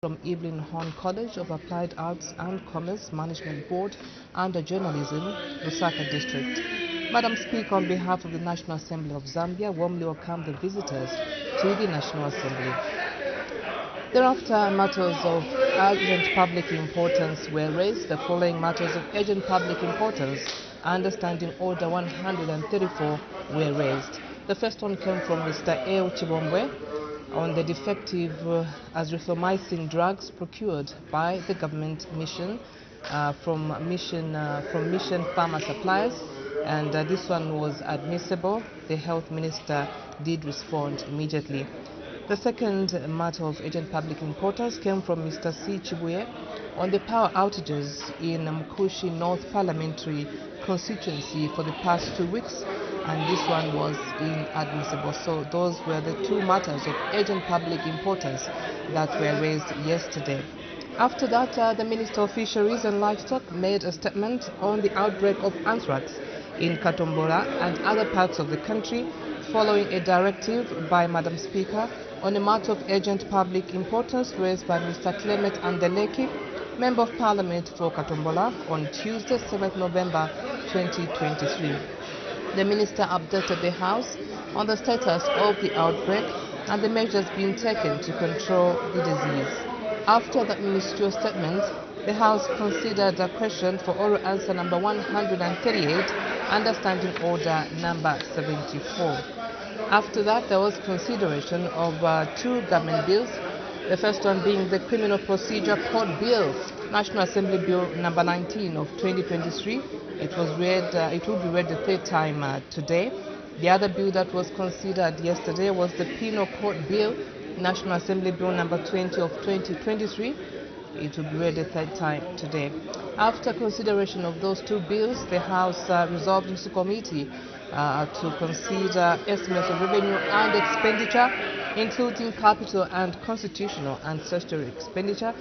from Evelyn Horn College of Applied Arts and Commerce Management Board under Journalism, Lusaka District. Madam Speaker, on behalf of the National Assembly of Zambia, warmly welcome the visitors to the National Assembly. Thereafter, matters of urgent public importance were raised. The following matters of urgent public importance under Standing Order 134 were raised. The first one came from Mr. Eo Chibombwe on the defective azithromycin drugs procured by the government mission from Mission Pharma Suppliers, and this one was admissible. The health minister did respond immediately. The second matter of urgent public importance came from Mr. C. Chibuye on the power outages in Mkushi North Parliamentary Constituency for the past 2 weeks, and this one was inadmissible. So those were the two matters of urgent public importance that were raised yesterday. After that, the Minister of Fisheries and Livestock made a statement on the outbreak of anthrax in Katombora and other parts of the country, following a directive by Madam Speaker on a matter of urgent public importance raised by Mr. Clement Andeleki, Member of Parliament for Katombola, on Tuesday, 7th November 2023. The Minister updated the House on the status of the outbreak and the measures being taken to control the disease. After that ministerial statement, the House considered a question for oral answer number 138 under Standing Order number 74. After that, there was consideration of two government bills. The first one being the Criminal Procedure Code Bill, National Assembly Bill number 19 of 2023. It will be read the third time today. The other bill that was considered yesterday was the Penal Code Bill, National Assembly Bill number 20 of 2023. It will be read the third time today. After consideration of those two bills, the House resolved into committee to consider estimates of revenue and expenditure, including capital and constitutional and statutory expenditure,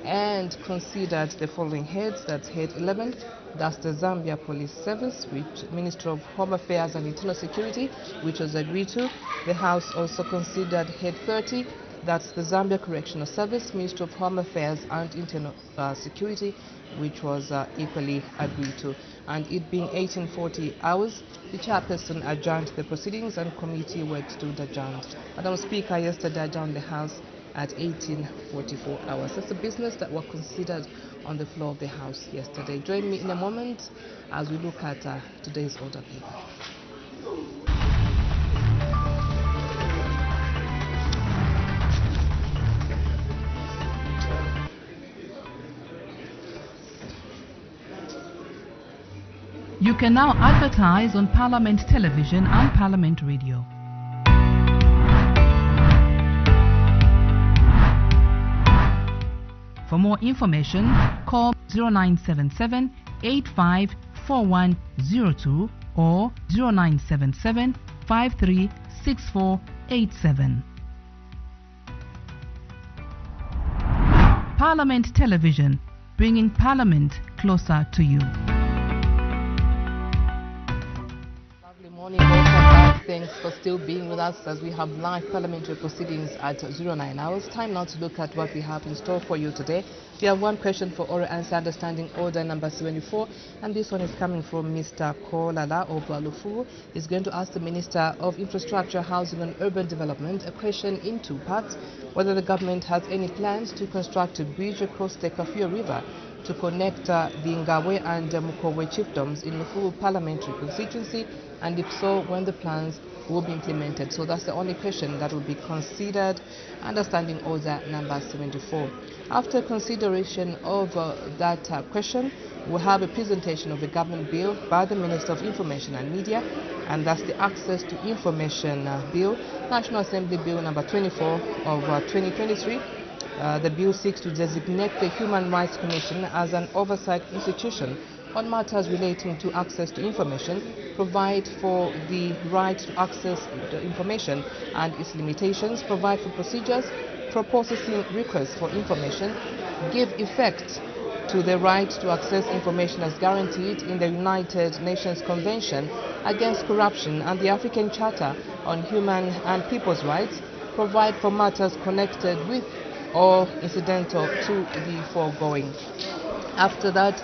and considered the following heads. That's head 11, that's the Zambia Police Service, which Ministry of Home Affairs and Internal Security, which was agreed to. The House also considered head 30, that's the Zambia Correctional Service, Ministry of Home Affairs and Internal Security, which was equally agreed to. And it being 1840 hours, the chairperson adjourned the proceedings and committee work stood adjourned. Madam Speaker yesterday adjourned the House at 1844 hours. That's the business that were considered on the floor of the House yesterday. Join me in a moment as we look at today's order paper. You can now advertise on Parliament Television and Parliament Radio. For more information, call 0977 854102 or 0977 536487. Parliament Television, bringing Parliament closer to you. Morning, welcome back. Thanks for still being with us as we have live parliamentary proceedings at 09 hours. Time now to look at what we have in store for you today. We have one question for oral answer under Standing Order number 74, and this one is coming from Mr. Kolala of Luovu. He's going to ask the Minister of Infrastructure, Housing and Urban Development a question in two parts: whether the government has any plans to construct a bridge across the Kafue River to connect the Ngawe and Mukowe chiefdoms in the Luovu parliamentary constituency, and if so, when the plans will be implemented. So that's the only question that will be considered under Standing Order number 74. After consideration of that question, we'll have a presentation of the government bill by the Minister of Information and Media, and that's the Access to Information Bill, National Assembly Bill number 24 of 2023. The bill seeks to designate the Human Rights Commission as an oversight institution on matters relating to access to information, provide for the right to access the information and its limitations, provide for procedures for processing requests for information, give effect to the right to access information as guaranteed in the United Nations Convention Against Corruption and the African Charter on Human and People's Rights, provide for matters connected with or incidental to the foregoing. After that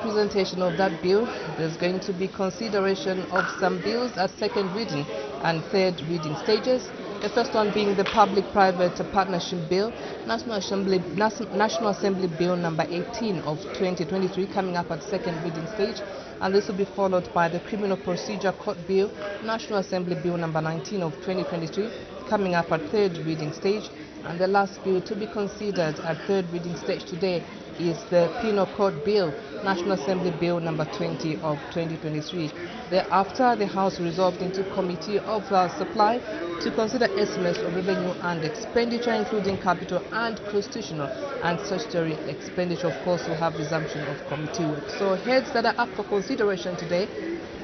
presentation of that bill, there's going to be consideration of some bills at second reading and third reading stages. The first one being the Public-Private Partnership Bill, National Assembly Bill number 18 of 2023, coming up at second reading stage, and this will be followed by the Criminal Procedure Court Bill, National Assembly Bill number 19 of 2023, coming up at third reading stage. And the last bill to be considered at third reading stage today is the Penal Code Bill, National Assembly Bill number 20 of 2023. Thereafter, the House resolved into Committee of Supply to consider estimates of revenue and expenditure, including capital and constitutional and statutory expenditure. Of course, we'll have resumption of committee work. So heads that are up for consideration today,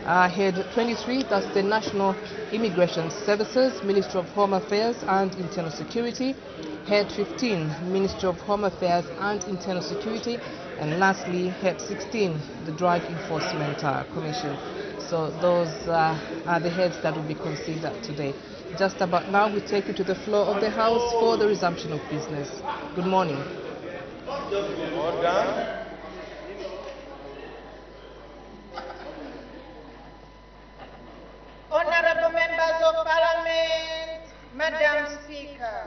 Head 23, that's the National Immigration Services, Ministry of Home Affairs and Internal Security. Head 15, Ministry of Home Affairs and Internal Security. And lastly, Head 16, the Drug Enforcement Commission. So those are the heads that will be considered today. Just about now, we take you to the floor of the House for the resumption of business. Good morning. Honorable members of Parliament, Madam Speaker.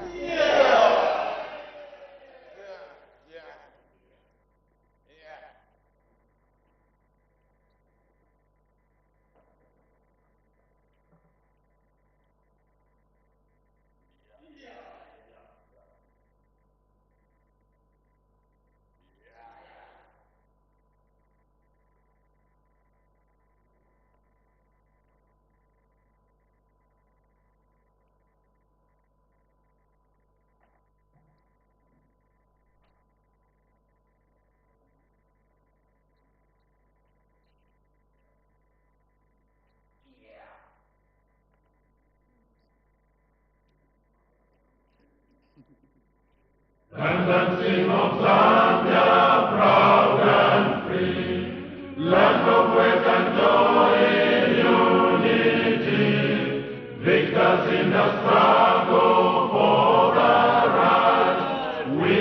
Tendency of Zambia, proud and free, land of wealth and joy in unity, victors in the struggle for the right. We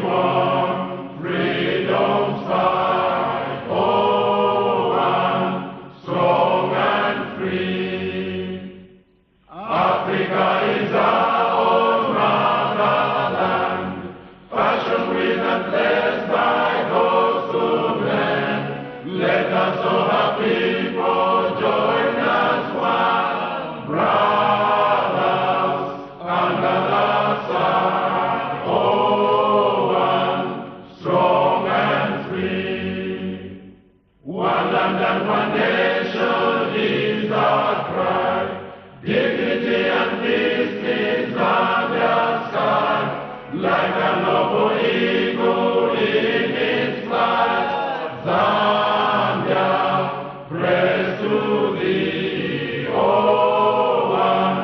want freedom's fight, oh, one, strong and free. Africa is our own motherland, fashioned with and blessed by those who lend. Let us, all our people, join as one, brothers under the sun. Oh, one, strong and free. One land and one nation is our cry. Dignity and peace in Zambia's sky, like a noble eagle in its flight. Zambia, praise to thee, oh, one,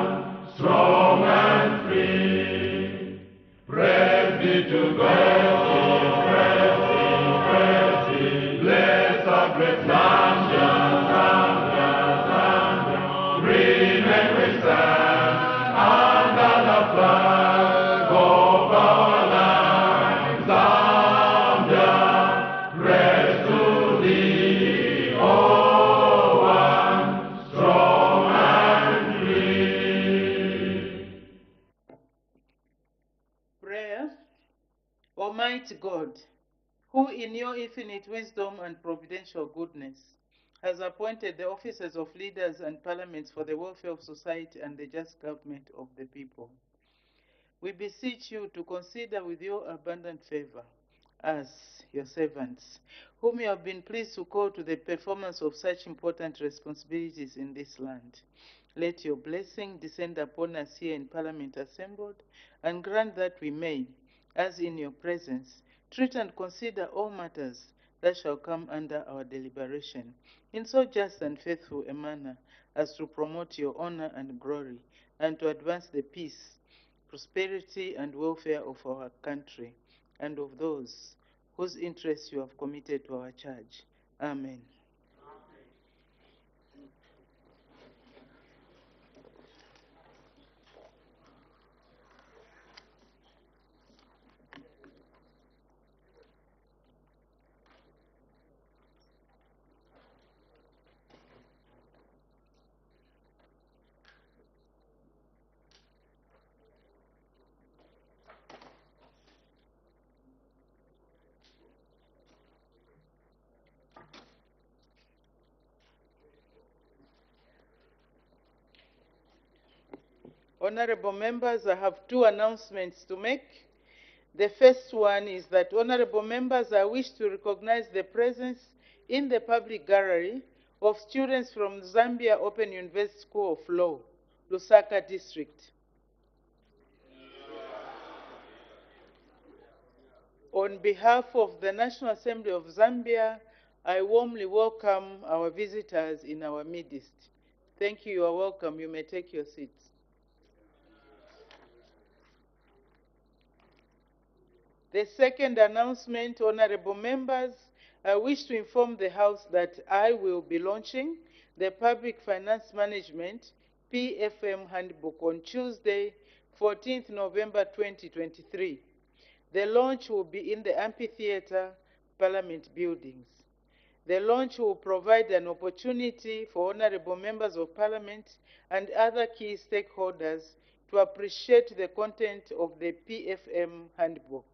strong and free. Praise be to God, praise thee, bless our great Zambia, Zambia, Zambia. Remain we stand under the flag of our land. Zambia, praise to thee, oh, one, strong and free. Prayer. Almighty God, who in your infinite wisdom and providential goodness has appointed the offices of leaders and parliaments for the welfare of society and the just government of the people, we beseech you to consider with your abundant favor us, your servants, whom you have been pleased to call to the performance of such important responsibilities in this land. Let your blessing descend upon us here in Parliament assembled, and grant that we may, as in your presence, treat and consider all matters that shall come under our deliberation, in so just and faithful a manner as to promote your honor and glory, and to advance the peace, prosperity, and welfare of our country, and of those whose interests you have committed to our charge. Amen. Honorable members, I have two announcements to make. The first one is that, honorable members, I wish to recognize the presence in the public gallery of students from Zambia Open University School of Law, Lusaka District. On behalf of the National Assembly of Zambia, I warmly welcome our visitors in our midst. Thank you, you are welcome. You may take your seats. The second announcement, honorable members, I wish to inform the House that I will be launching the Public Finance Management PFM Handbook on Tuesday, 14th November 2023. The launch will be in the Amphitheater, Parliament buildings. The launch will provide an opportunity for honorable members of Parliament and other key stakeholders to appreciate the content of the PFM Handbook,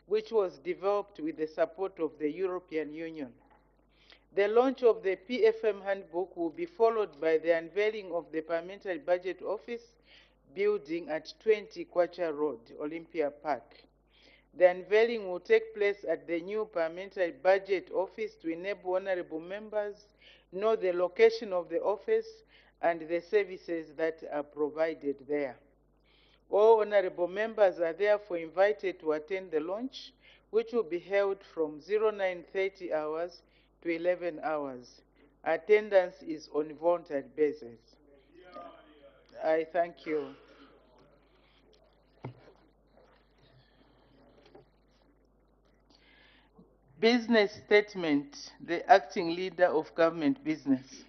which was developed with the support of the European Union. The launch of the PFM Handbook will be followed by the unveiling of the Parliamentary Budget Office building at 20 Kwacha Road, Olympia Park. The unveiling will take place at the new Parliamentary Budget Office to enable honorable members know the location of the office and the services that are provided there. All honorable members are therefore invited to attend the launch, which will be held from 09:30 hours to 11 hours. Attendance is on voluntary basis. I thank you. Business statement, the acting leader of government business.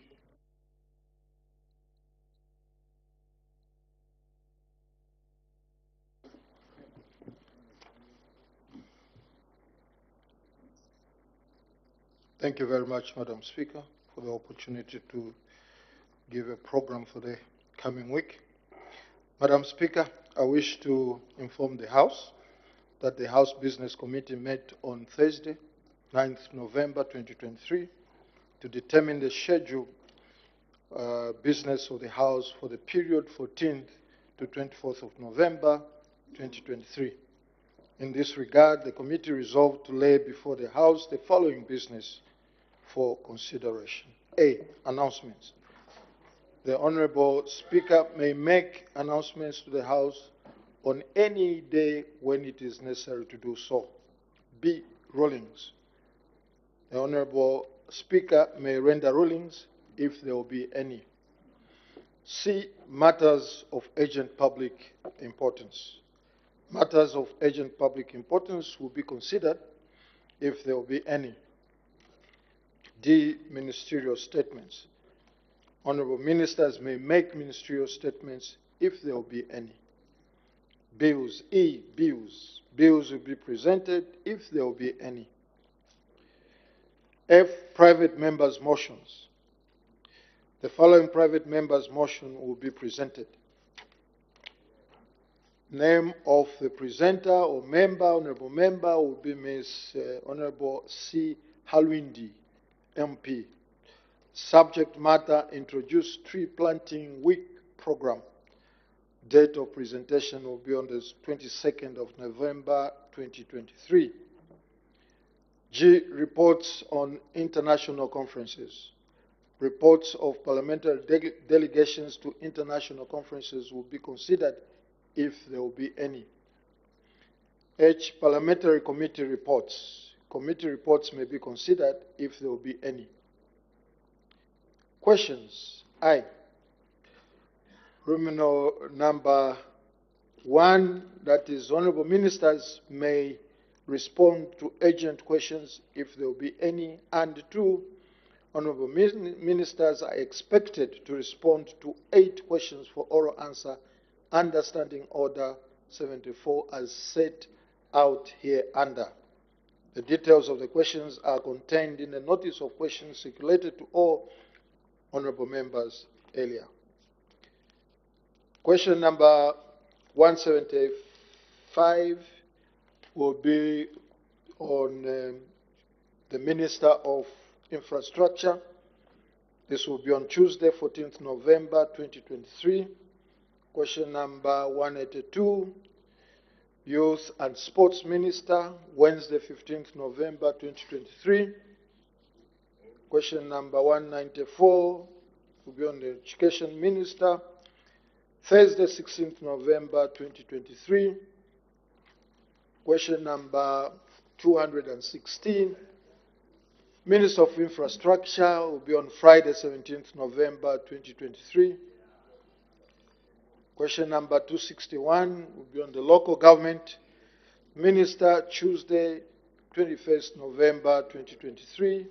Thank you very much, Madam Speaker, for the opportunity to give a program for the coming week. Madam Speaker, I wish to inform the House that the House Business Committee met on Thursday, 9th November 2023, to determine the schedule business of the House for the period 14th to 24th of November 2023. In this regard, the committee resolved to lay before the House the following business for consideration. A. Announcements. The Honorable Speaker may make announcements to the House on any day when it is necessary to do so. B. Rulings. The Honorable Speaker may render rulings if there will be any. C. Matters of urgent public importance. Matters of urgent public importance will be considered if there will be any. D. Ministerial statements. Honorable ministers may make ministerial statements if there will be any. Bills. E. Bills. Bills will be presented if there will be any. F. Private members' motions. The following private members' motion will be presented. Name of the presenter or member, honorable member, will be Ms. Honorable C. Halwindi, MP. Subject matter, introduce tree planting week program. Date of presentation will be on the 22nd of November 2023. G. Reports on international conferences. Reports of parliamentary delegations to international conferences will be considered if there will be any. H. Parliamentary committee reports. Committee reports may be considered if there will be any. Questions. I. Ruminal number 1, that is, honorable ministers may respond to urgent questions if there will be any, and 2, honorable ministers are expected to respond to 8 questions for oral answer under Standing Order 74 as set out hereunder. The details of the questions are contained in the notice of questions circulated to all honorable members earlier. Question number 175 will be on the Minister of Infrastructure. This will be on Tuesday, 14th November 2023. Question number 182, Youth and Sports Minister, Wednesday, 15th November 2023. Question number 194 will be on the Education Minister, Thursday, 16th November 2023. Question number 216, Minister of Infrastructure, will be on Friday, 17th November 2023. Question number 261 will be on the Local Government Minister, Tuesday, 21st November 2023.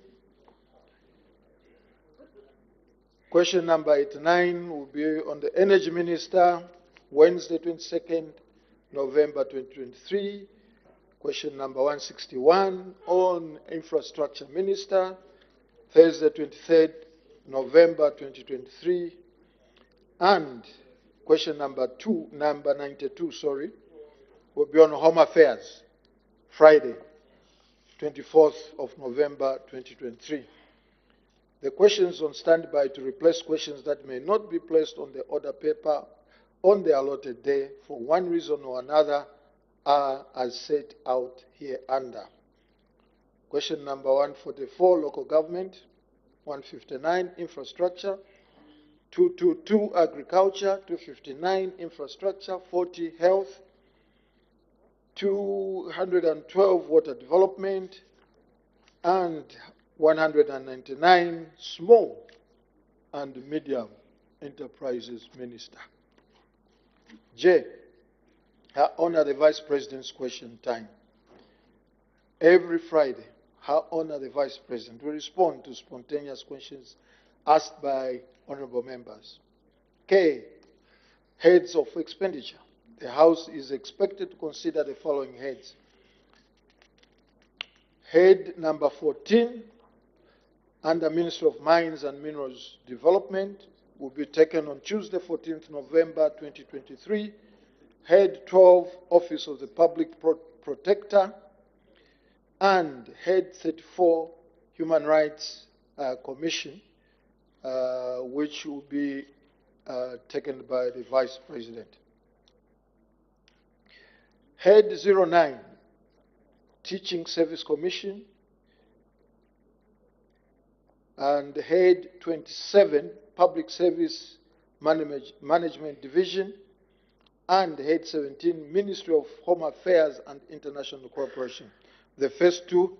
Question number 89 will be on the Energy Minister, Wednesday, 22nd November 2023. Question number 161 on Infrastructure Minister, Thursday, 23rd November 2023. And question number 92, will be on Home Affairs, Friday, 24th of November 2023. The questions on standby to replace questions that may not be placed on the order paper on the allotted day for one reason or another are as set out here under. Question number 144, Local Government, 159, Infrastructure, 222, Agriculture, 259, Infrastructure, 40, Health, 212, Water Development, and 199, Small and Medium Enterprises Minister. J, Her Honor the Vice President's question time. Every Friday, Her Honor the Vice President will respond to spontaneous questions asked by honorable members. K, Heads of Expenditure. The House is expected to consider the following heads. Head number 14, under Ministry of Mines and Minerals Development, will be taken on Tuesday, 14th November 2023. Head 12, Office of the Public Protector, and Head 34, Human Rights Commission, which will be taken by the Vice President. Head 09, Teaching Service Commission, and Head 27, Public Service Management Division, and Head 17, Ministry of Home Affairs and International Cooperation. The first two,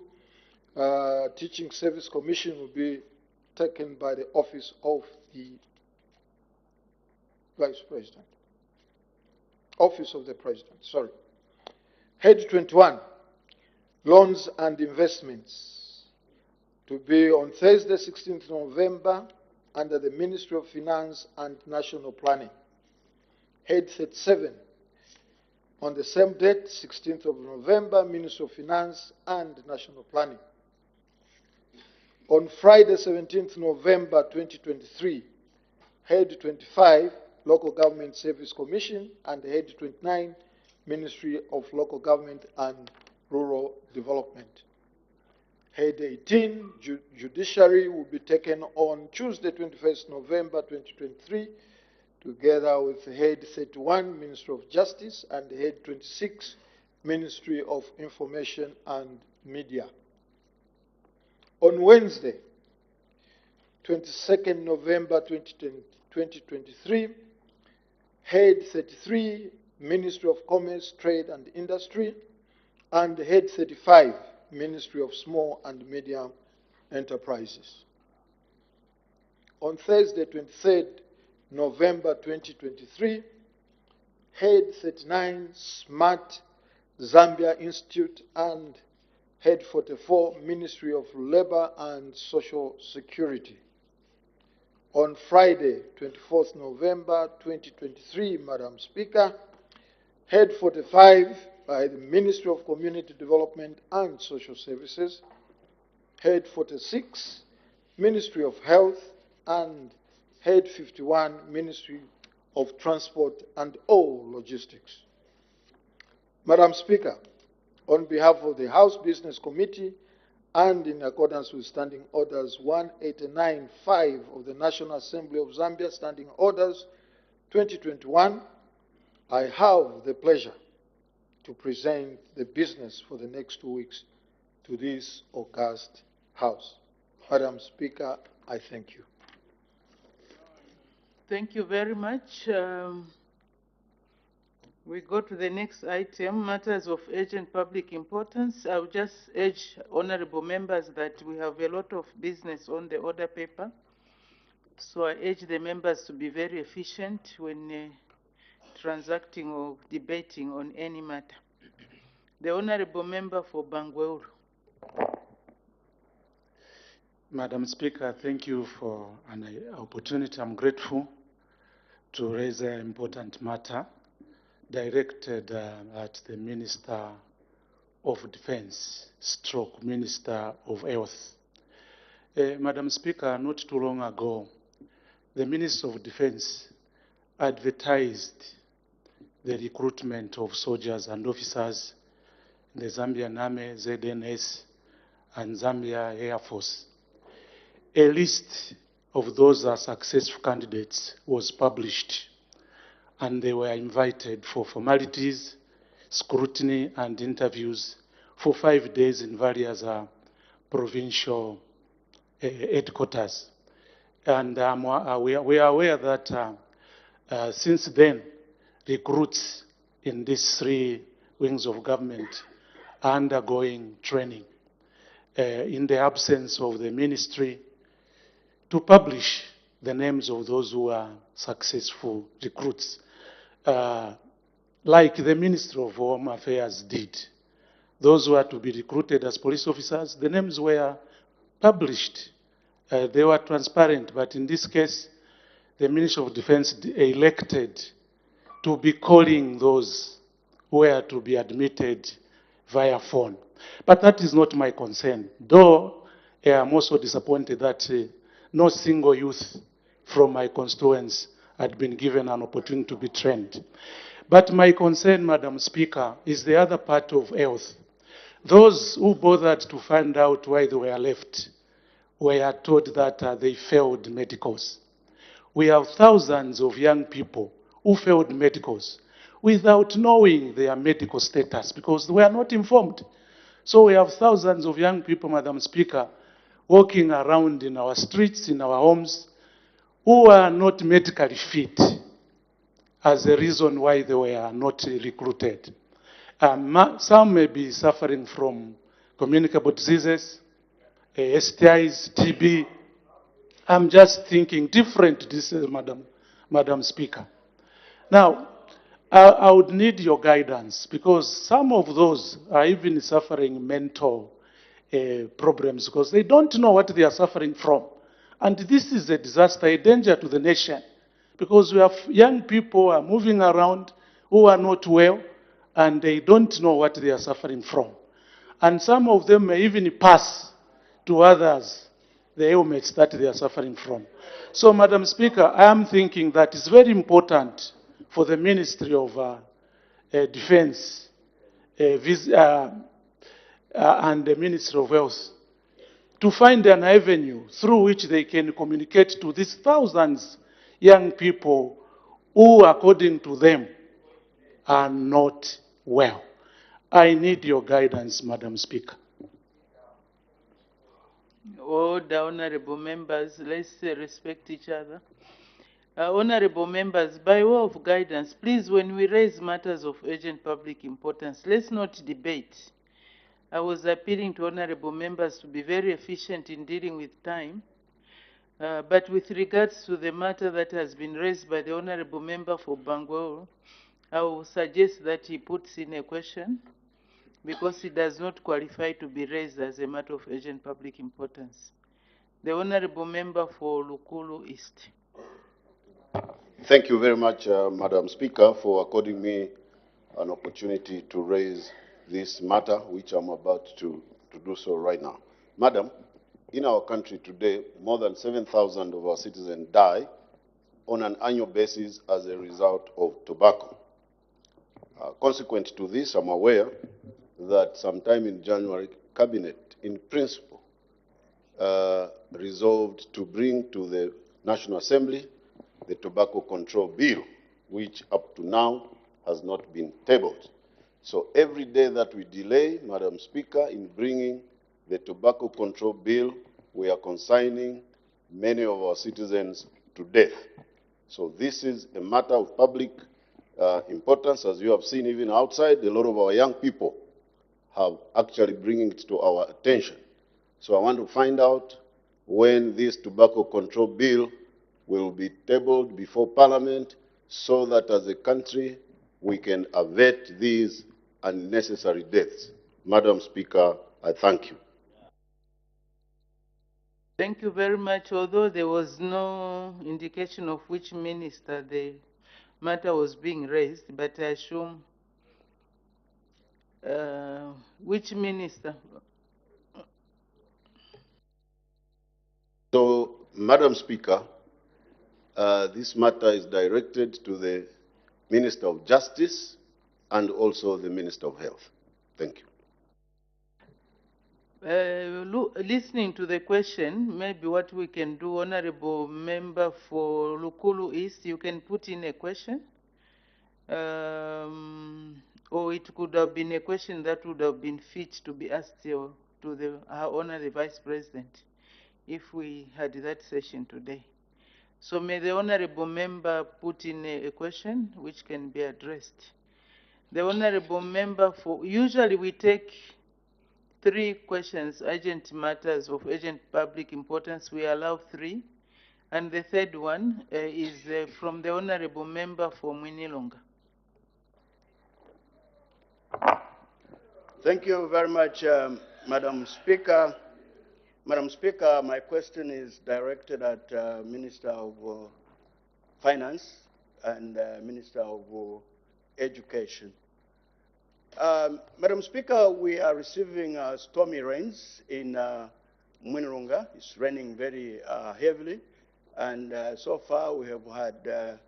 Teaching Service Commission, will be taken by the Office of the Vice President. Office of the President, sorry. Head 21, Loans and Investments, to be on Thursday, 16th November, under the Ministry of Finance and National Planning. Head 37, on the same date, 16th of November, Ministry of Finance and National Planning. On Friday, 17th November 2023, Head 25, Local Government Service Commission, and Head 29, Ministry of Local Government and Rural Development. Head 18, Judiciary, will be taken on Tuesday, 21st November 2023, together with Head 31, Ministry of Justice, and Head 26, Ministry of Information and Media. On Wednesday, 22nd November 2023, Head 33, Ministry of Commerce, Trade and Industry, and Head 35, Ministry of Small and Medium Enterprises. On Thursday, 23rd November 2023, Head 39, Smart Zambia Institute, and Head 44, Ministry of Labor and Social Security. On Friday, 24th November 2023, Madam Speaker, Head 45 by the Ministry of Community Development and Social Services, Head 46, Ministry of Health, and Head 51, Ministry of Transport and All Logistics. Madam Speaker, on behalf of the House Business Committee and in accordance with Standing Orders 189.5 of the National Assembly of Zambia, Standing Orders 2021, I have the pleasure to present the business for the next 2 weeks to this august House. Madam Speaker, I thank you. Thank you very much. We go to the next item, matters of urgent public importance. I will just urge honorable members that we have a lot of business on the order paper. So I urge the members to be very efficient when transacting or debating on any matter. The honorable member for Bangweuru. Madam Speaker, thank you for an opportunity. I'm grateful to raise an important matter directed at the Minister of Defense, stroke Minister of Health. Madam Speaker, not too long ago, the Minister of Defense advertised the recruitment of soldiers and officers in the Zambian Army, ZNS, and Zambia Air Force. A list of those successful candidates was published, and they were invited for formalities, scrutiny, and interviews for 5 days in various provincial headquarters. And we are aware that since then, recruits in these 3 wings of government are undergoing training in the absence of the ministry to publish the names of those who are successful recruits, like the Ministry of Home Affairs did. Those who are to be recruited as police officers, the names were published. They were transparent, but in this case, the Ministry of Defense elected to be calling those who were to be admitted via phone. But that is not my concern, though I'm also disappointed that no single youth from my constituency had been given an opportunity to be trained. But my concern, Madam Speaker, is the other part of health. Those who bothered to find out why they were left were told that they failed medicals. We have thousands of young people who failed medicals without knowing their medical status because they were not informed. So we have thousands of young people, Madam Speaker, walking around in our streets, in our homes, who are not medically fit as a reason why they were not recruited. Some may be suffering from communicable diseases, STIs, TB. I'm just thinking different diseases, Madam Speaker. Now, I would need your guidance because some of those are even suffering mental problems because they don't know what they are suffering from. And this is a disaster, a danger to the nation because we have young people who are moving around who are not well and they don't know what they are suffering from. And some of them may even pass to others the ailments that they are suffering from. So, Madam Speaker, I am thinking that it's very important for the Ministry of Defense and the Ministry of Health to find an avenue through which they can communicate to these thousands young people who, according to them, are not well. I need your guidance, Madam Speaker. Order, honorable members, let's respect each other. Honorable members, by way of guidance, please, when we raise matters of urgent public importance, let's not debate. I was appealing to honorable members to be very efficient in dealing with time. But with regards to the matter that has been raised by the honorable member for Bangweuru, I will suggest that he puts in a question because it does not qualify to be raised as a matter of urgent public importance. The honorable member for Luovu East. Thank you very much, Madam Speaker, for according me an opportunity to raise this matter, which I'm about to do so right now. Madam, in our country today, more than 7,000 of our citizens die on an annual basis as a result of tobacco. Consequent to this, I'm aware that sometime in January, Cabinet, in principle, resolved to bring to the National Assembly the Tobacco Control Bill, which up to now has not been tabled. So every day that we delay, Madam Speaker, in bringing the tobacco control bill, we are consigning many of our citizens to death. So this is a matter of public importance. As you have seen, even outside, a lot of our young people have actually bringing it to our attention. So I want to find out when this tobacco control bill will be tabled before Parliament so that as a country we can avert these unnecessary deaths. Madam Speaker, I thank you. Thank you very much. Although there was no indication of which minister the matter was being raised, but I assume which minister? So, Madam Speaker, this matter is directed to the Minister of Justice and also the Minister of Health. Thank you. Listening to the question, maybe what we can do, Honorable Member for Lukulu East, you can put in a question. Or it could have been a question that would have been fit to be asked to our Honorable Vice President if we had that session today. So may the Honorable Member put in a question which can be addressed. The Honorable Member for, usually we take 3 questions, urgent matters of urgent public importance. We allow 3. And the third one is from the Honorable Member for Mwinilonga. Thank you very much, Madam Speaker. Madam Speaker, my question is directed at Minister of Finance and Minister of Education. Madam Speaker, we are receiving stormy rains in Mwinilonga. It's raining very heavily, and so far we have had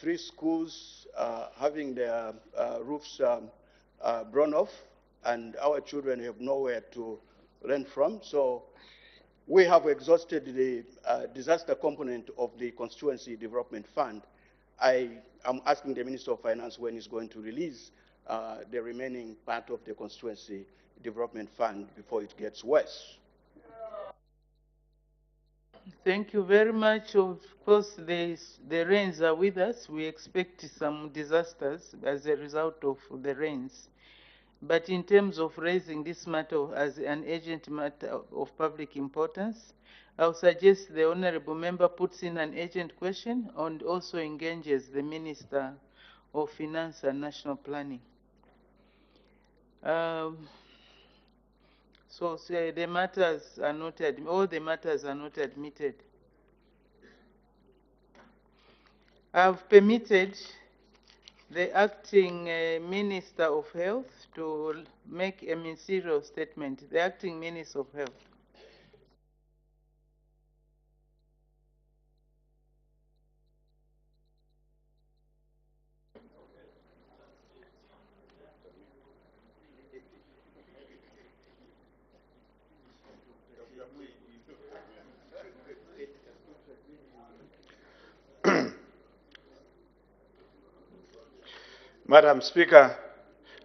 3 schools having their roofs blown off, and our children have nowhere to learn from. So we have exhausted the disaster component of the Constituency Development Fund. I am asking the Minister of Finance when he's going to release the remaining part of the Constituency Development Fund before it gets worse. Thank you very much. Of course, the rains are with us. We expect some disasters as a result of the rains. But in terms of raising this matter as an urgent matter of public importance, I would suggest the Honorable Member puts in an urgent question and also engages the Minister of Finance and National Planning. So the matters are not all the matters are not admitted. I've permitted the acting Minister of Health to make a ministerial statement. The acting Minister of Health. Madam Speaker,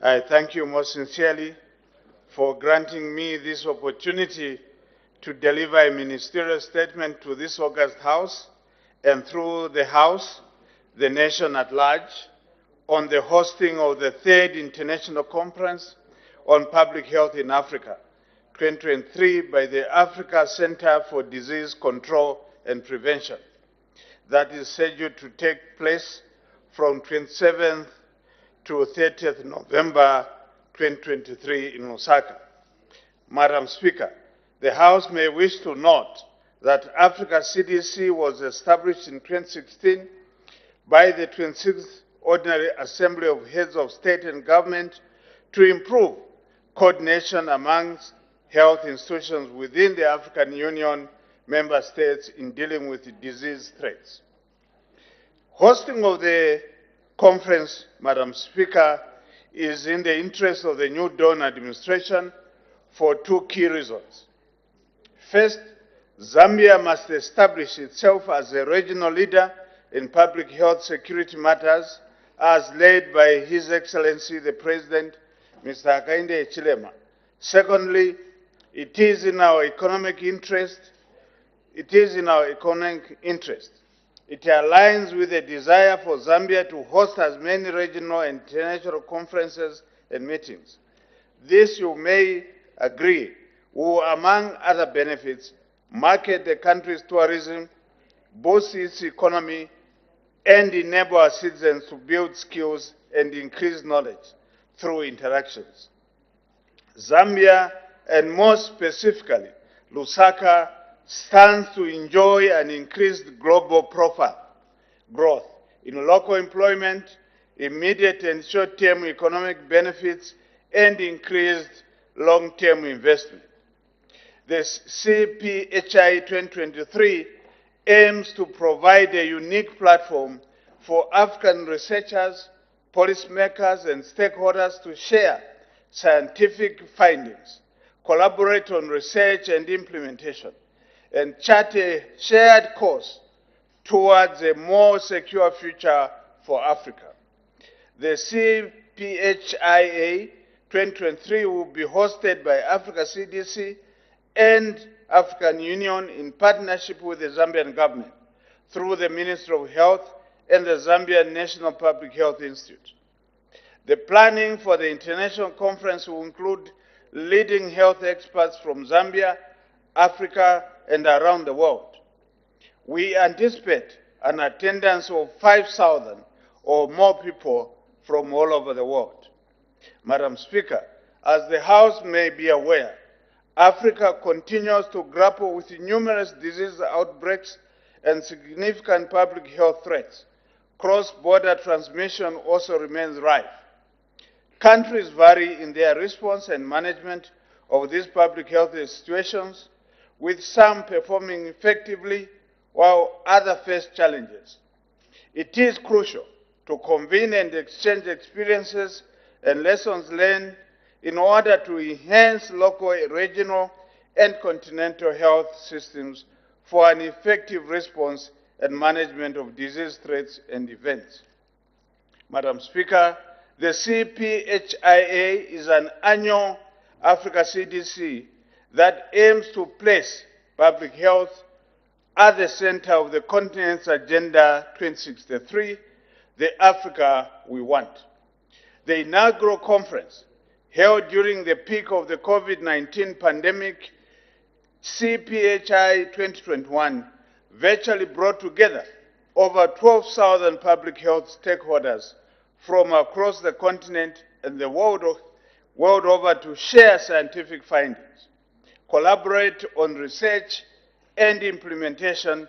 I thank you most sincerely for granting me this opportunity to deliver a ministerial statement to this august House and through the House, the nation at large, on the hosting of the 3rd International Conference on Public Health in Africa, 2023 by the Africa Center for Disease Control and Prevention. That is scheduled to take place from 27th to 30th November 2023 in Osaka. Madam Speaker, the House may wish to note that Africa CDC was established in 2016 by the 26th Ordinary Assembly of Heads of State and Government to improve coordination amongst health institutions within the African Union member states in dealing with disease threats. Hosting of the conference, Madam Speaker, is in the interest of the new Dawn administration for 2 key reasons. First, Zambia must establish itself as a regional leader in public health security matters as led by His Excellency the President, Mr. Hakainde Hichilema. Secondly, it is in our economic interest. It aligns with the desire for Zambia to host as many regional and international conferences and meetings. This, you may agree, will, among other benefits, market the country's tourism, boost its economy, and enable our citizens to build skills and increase knowledge through interactions. Zambia, and more specifically, Lusaka, stands to enjoy an increased global profile, growth in local employment, immediate and short-term economic benefits, and increased long-term investment. The CPHI 2023 aims to provide a unique platform for African researchers, policymakers, and stakeholders to share scientific findings, collaborate on research and implementation, and chart a shared course towards a more secure future for Africa. The CPHIA 2023 will be hosted by Africa CDC and African Union in partnership with the Zambian government through the Ministry of Health and the Zambian National Public Health Institute. The planning for the international conference will include leading health experts from Zambia, Africa, and around the world. We anticipate an attendance of 5,000 or more people from all over the world. Madam Speaker, as the House may be aware, Africa continues to grapple with numerous disease outbreaks and significant public health threats. Cross-border transmission also remains rife. Countries vary in their response and management of these public health situations, with some performing effectively while others face challenges. It is crucial to convene and exchange experiences and lessons learned in order to enhance local, regional, and continental health systems for an effective response and management of disease threats and events. Madam Speaker, the CPHIA is an annual Africa CDC that aims to place public health at the center of the continent's Agenda 2063, the Africa we want. The inaugural conference, held during the peak of the COVID-19 pandemic, CPHI 2021, virtually brought together over 12,000 public health stakeholders from across the continent and the world over to share scientific findings, collaborate on research and implementation,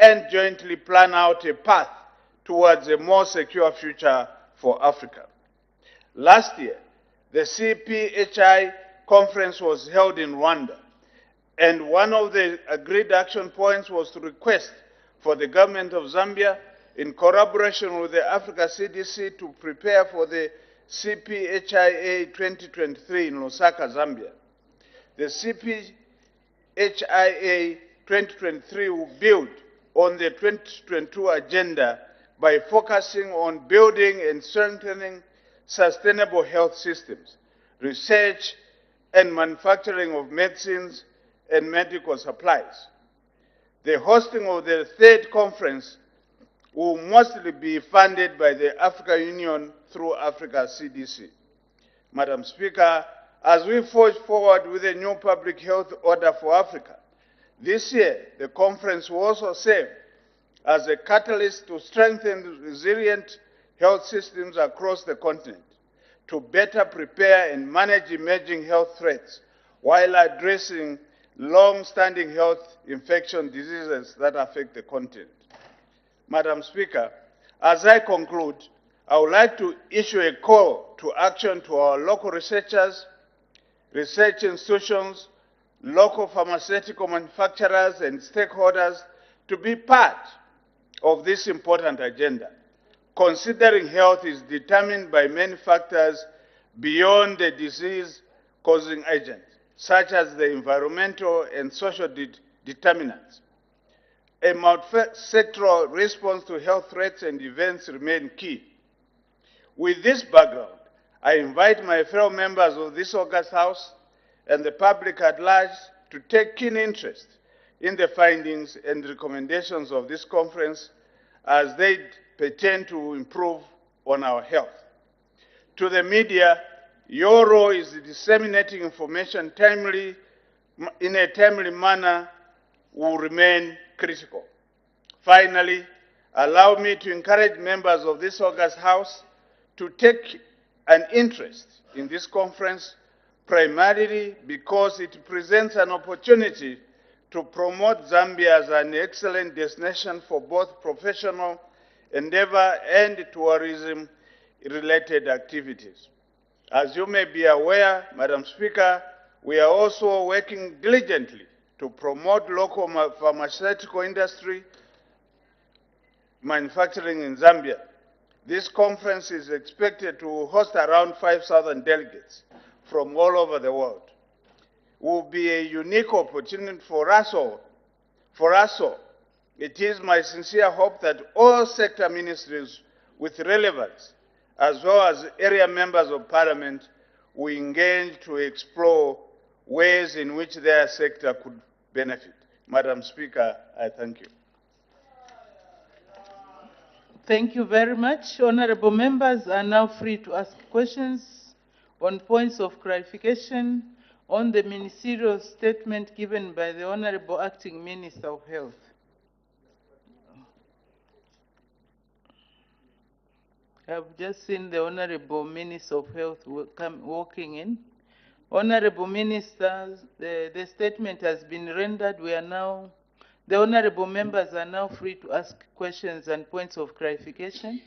and jointly plan out a path towards a more secure future for Africa. Last year, the CPHI conference was held in Rwanda, and one of the agreed action points was to request for the government of Zambia, in collaboration with the Africa CDC, to prepare for the CPHIA 2023 in Lusaka, Zambia. The CPHIA 2023 will build on the 2022 agenda by focusing on building and strengthening sustainable health systems, research and manufacturing of medicines and medical supplies. The hosting of the third conference will mostly be funded by the African Union through Africa CDC. Madam Speaker, as we forge forward with a new public health order for Africa, this year the conference will also serve as a catalyst to strengthen resilient health systems across the continent, to better prepare and manage emerging health threats while addressing long-standing health infection diseases that affect the continent. Madam Speaker, as I conclude, I would like to issue a call to action to our local researchers, research institutions, local pharmaceutical manufacturers, and stakeholders to be part of this important agenda, considering health is determined by many factors beyond the disease-causing agent, such as the environmental and social determinants. A multi-sectoral response to health threats and events remain key. With this background, I invite my fellow members of this August House and the public at large to take keen interest in the findings and recommendations of this conference as they pertain to improve on our health. To the media, your role is disseminating information in a timely manner will remain critical. Finally, allow me to encourage members of this August House to take an interest in this conference, primarily because it presents an opportunity to promote Zambia as an excellent destination for both professional endeavor and tourism-related activities. As you may be aware, Madam Speaker, we are also working diligently to promote local pharmaceutical industry manufacturing in Zambia. This conference is expected to host around 5,000 delegates from all over the world. It will be a unique opportunity for us all. It is my sincere hope that all sector ministries with relevance, as well as area members of parliament, will engage to explore ways in which their sector could benefit. Madam Speaker, I thank you. Thank you very much. Honorable members are now free to ask questions on points of clarification on the ministerial statement given by the Honorable Acting Minister of Health. I've just seen the Honorable Minister of Health walking in. Honorable Minister, the statement has been rendered. The honorable members are now free to ask questions and points of clarification.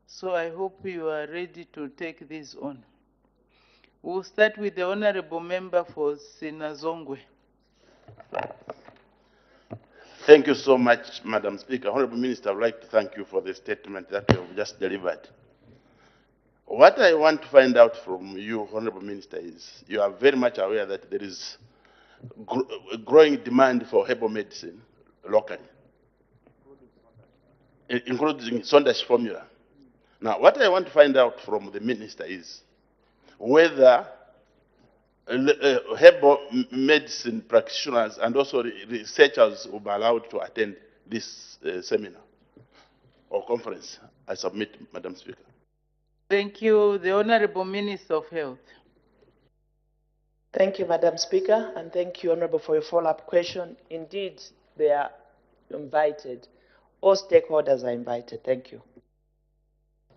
So I hope you are ready to take these on. We'll start with the honorable member for Sinazongwe. Thank you so much, Madam Speaker. Honorable Minister, I would like to thank you for the statement that you have just delivered. What I want to find out from you, Honorable Minister, is you are very much aware that there is growing demand for herbal medicine locally, including Sondash formula. Now, what I want to find out from the minister is whether herbal medicine practitioners and also researchers will be allowed to attend this seminar or conference. I submit, Madam Speaker. Thank you. The Honorable Minister of Health. Thank you, Madam Speaker, and thank you, Honorable, for your follow-up question. Indeed, they are invited. All stakeholders are invited. Thank you.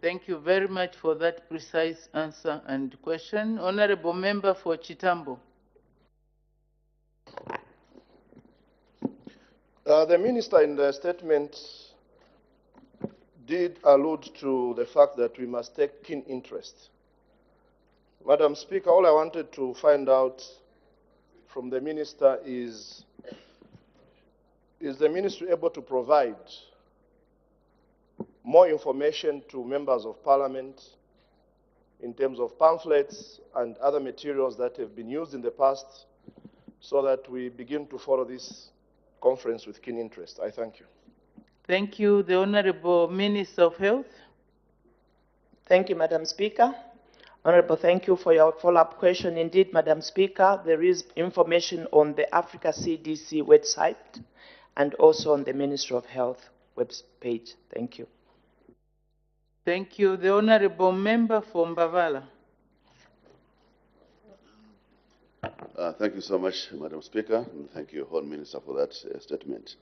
Thank you very much for that precise answer and question. Honorable Member for Chitambo. The Minister in the statement did allude to the fact that we must take keen interest. Madam Speaker, all I wanted to find out from the Minister is the Ministry able to provide more information to members of Parliament in terms of pamphlets and other materials that have been used in the past so that we begin to follow this conference with keen interest? I thank you. Thank you. The Honorable Minister of Health. Thank you, Madam Speaker. Honorable, thank you for your follow-up question. Indeed, Madam Speaker, there is information on the Africa CDC website and also on the Ministry of Health web page. Thank you. Thank you. The Honorable Member for Mbavala. Thank you so much, Madam Speaker, and thank you, Home Minister, for that statement.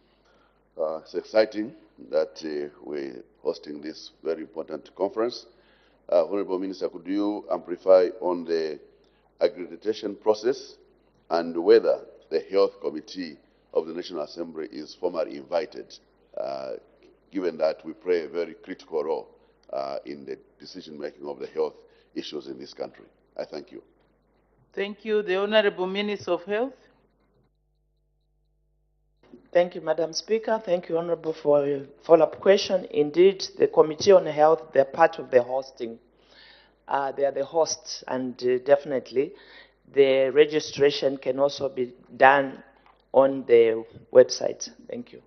It's exciting that we're hosting this very important conference. Honorable Minister, could you amplify on the accreditation process and whether the Health Committee of the National Assembly is formally invited, given that we play a very critical role in the decision-making of the health issues in this country? I thank you. Thank you. The Honorable Minister of Health. Thank you, Madam Speaker. Thank you, Honorable, for your follow-up question. Indeed, the Committee on Health, they're part of the hosting. They are the hosts, and definitely the registration can also be done on the website. Thank you.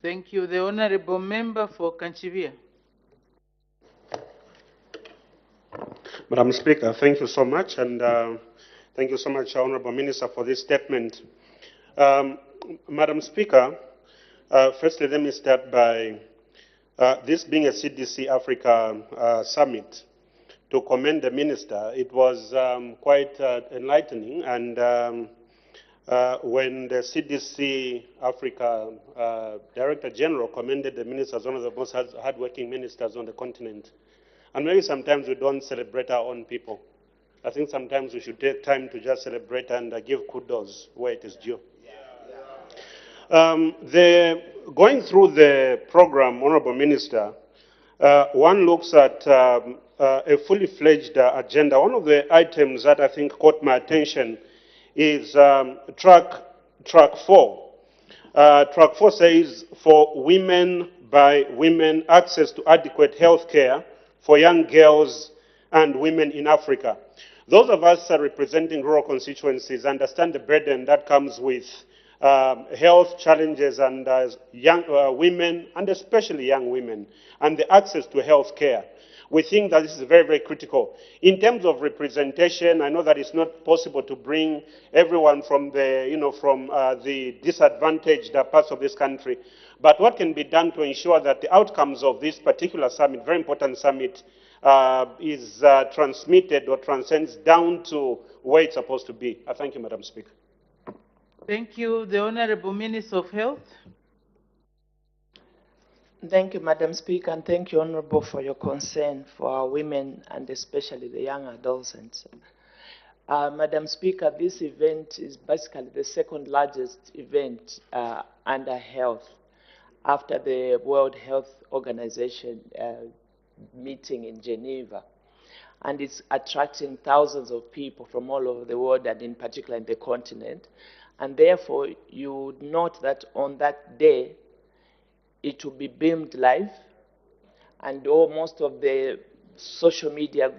Thank you. The Honorable Member for Kanchivia. Madam Speaker, thank you so much, and thank you so much, Honorable Minister, for this statement. Madam Speaker, firstly, let me start by this being a CDC Africa summit. To commend the Minister, it was quite enlightening, and when the CDC Africa Director General commended the Minister as one of the most hardworking ministers on the continent, and maybe sometimes we don't celebrate our own people. I think sometimes we should take time to just celebrate and give kudos where it is due. Going through the program, Honorable Minister, one looks at a fully fledged agenda. One of the items that I think caught my attention is track 4. Track 4 says, for women, by women, access to adequate health care for young girls and women in Africa. Those of us representing rural constituencies understand the burden that comes with health challenges and young women, and especially young women, and the access to health care. We think that this is very, very critical. In terms of representation, I know that it's not possible to bring everyone from the disadvantaged parts of this country. But what can be done to ensure that the outcomes of this particular summit, very important summit, is transmitted or transcends down to where it's supposed to be? I thank you, Madam Speaker. Thank you. The Honorable Minister of Health. Thank you, Madam Speaker, and thank you, Honorable, for your concern for our women and especially the young adolescents. Madam Speaker, this event is basically the second largest event under health after the World Health Organization meeting in Geneva. And it's attracting thousands of people from all over the world and in particular in the continent. And therefore, you would note that on that day, it will be beamed live, and most of the social media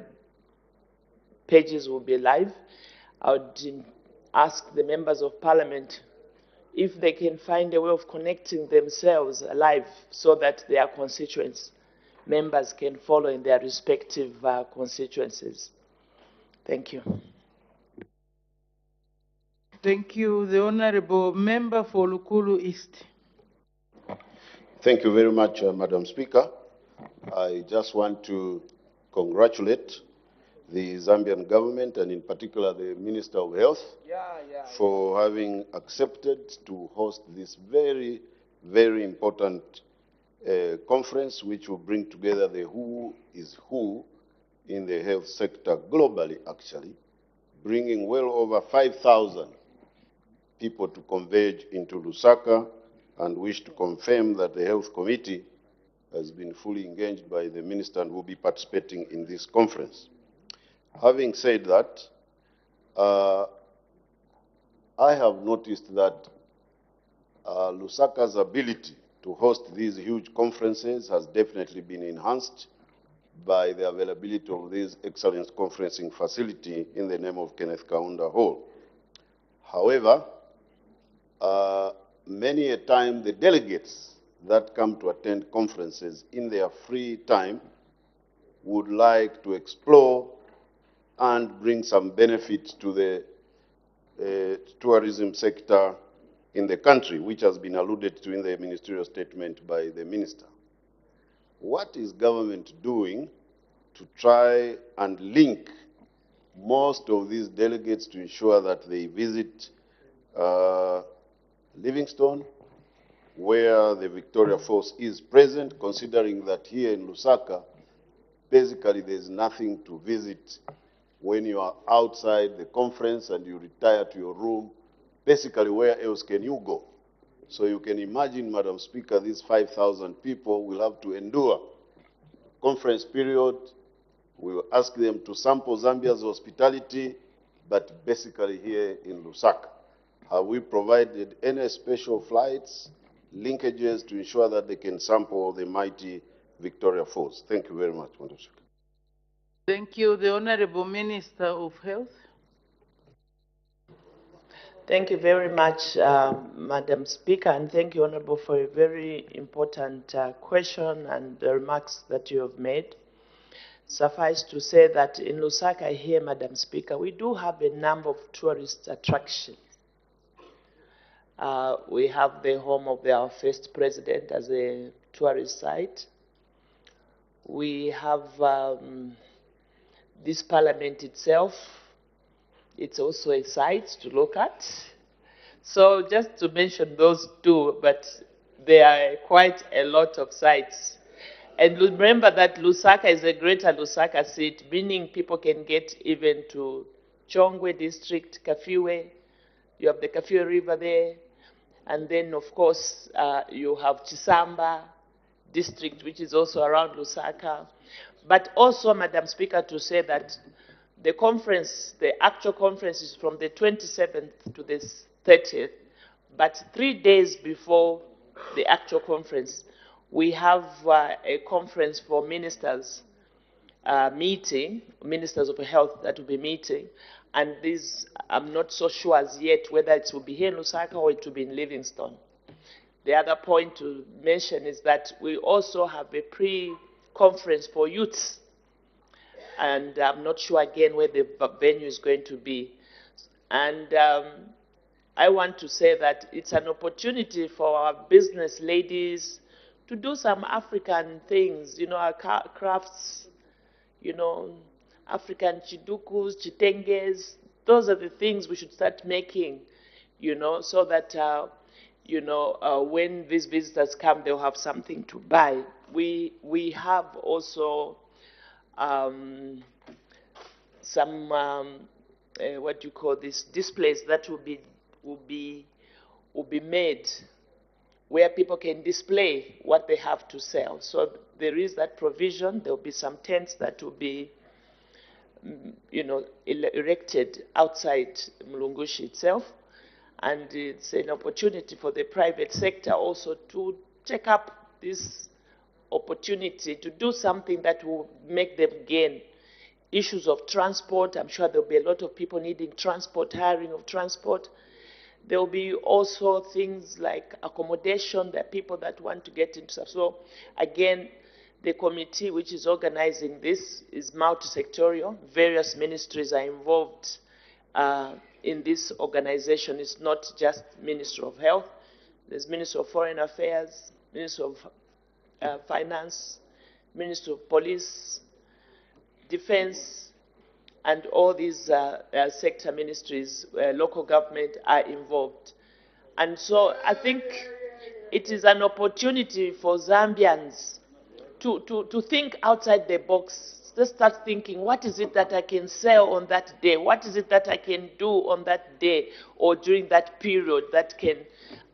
pages will be live. I would ask the members of parliament if they can find a way of connecting themselves live so that their constituents members can follow in their respective constituencies. Thank you. Thank you. The Honorable Member for Lukulu East. Thank you very much, Madam Speaker. I just want to congratulate the Zambian government and in particular the Minister of Health for having accepted to host this very, very important conference which will bring together the who is who in the health sector globally, actually, bringing well over 5,000 people to converge into Lusaka, and wish to confirm that the Health Committee has been fully engaged by the Minister and will be participating in this conference. Having said that, I have noticed that Lusaka's ability to host these huge conferences has definitely been enhanced by the availability of this excellence conferencing facility in the name of Kenneth Kaunda Hall. However, many a time the delegates that come to attend conferences in their free time would like to explore and bring some benefit to the tourism sector in the country, which has been alluded to in the ministerial statement by the minister. What is government doing to try and link most of these delegates to ensure that they visit Livingstone, where the Victoria Falls is present, considering that here in Lusaka, basically there's nothing to visit when you are outside the conference and you retire to your room. Basically, where else can you go? So you can imagine, Madam Speaker, these 5,000 people will have to endure conference period. We will ask them to sample Zambia's hospitality, but basically here in Lusaka. Have we provided any special flights, linkages to ensure that they can sample the mighty Victoria Falls? Thank you very much, Madam Speaker. Thank you. The Honorable Minister of Health. Thank you very much, Madam Speaker, and thank you, Honorable, for a very important question and the remarks that you have made. Suffice to say that in Lusaka here, Madam Speaker, we do have a number of tourist attractions. We have the home of our first president as a tourist site. We have this parliament itself. It's also a site to look at. So just to mention those two, but there are quite a lot of sites. And remember that Lusaka is a greater Lusaka seat, meaning people can get even to Chongwe district, Kafiwe. You have the Kafiwe River there. And then, of course, you have Chisamba district, which is also around Lusaka. But also, Madam Speaker, to say that the conference, the actual conference is from the 27th to the 30th, but 3 days before the actual conference, we have a conference for ministers meeting, ministers of health that will be meeting, and this, I'm not so sure as yet whether it will be here in Lusaka or it will be in Livingstone. The other point to mention is that we also have a pre-conference for youths, and I'm not sure again where the venue is going to be. And I want to say that it's an opportunity for our business ladies to do some African things, you know, our crafts, you know, African chidukus, chitenges. Those are the things we should start making, you know, so that, you know, when these visitors come, they'll have something to buy. We have also some, what do you call this, displays that will be made where people can display what they have to sell. So there is that provision. There will be some tents that will be, you know, erected outside Mulungushi itself. And it's an opportunity for the private sector also to take up this opportunity to do something that will make them gain. Issues of transport, I'm sure there will be a lot of people needing transport, hiring of transport. There will be also things like accommodation. There are people that want to get into stuff. So again, the committee which is organizing this is multi-sectorial. Various ministries are involved in this organization. It's not just Ministry of Health. There's Ministry of Foreign Affairs, Ministry of Finance, Ministry of Police, Defense, and all these sector ministries, local government are involved. And so I think it is an opportunity for Zambians to think outside the box. Just start thinking, what is it that I can sell on that day? What is it that I can do on that day or during that period that can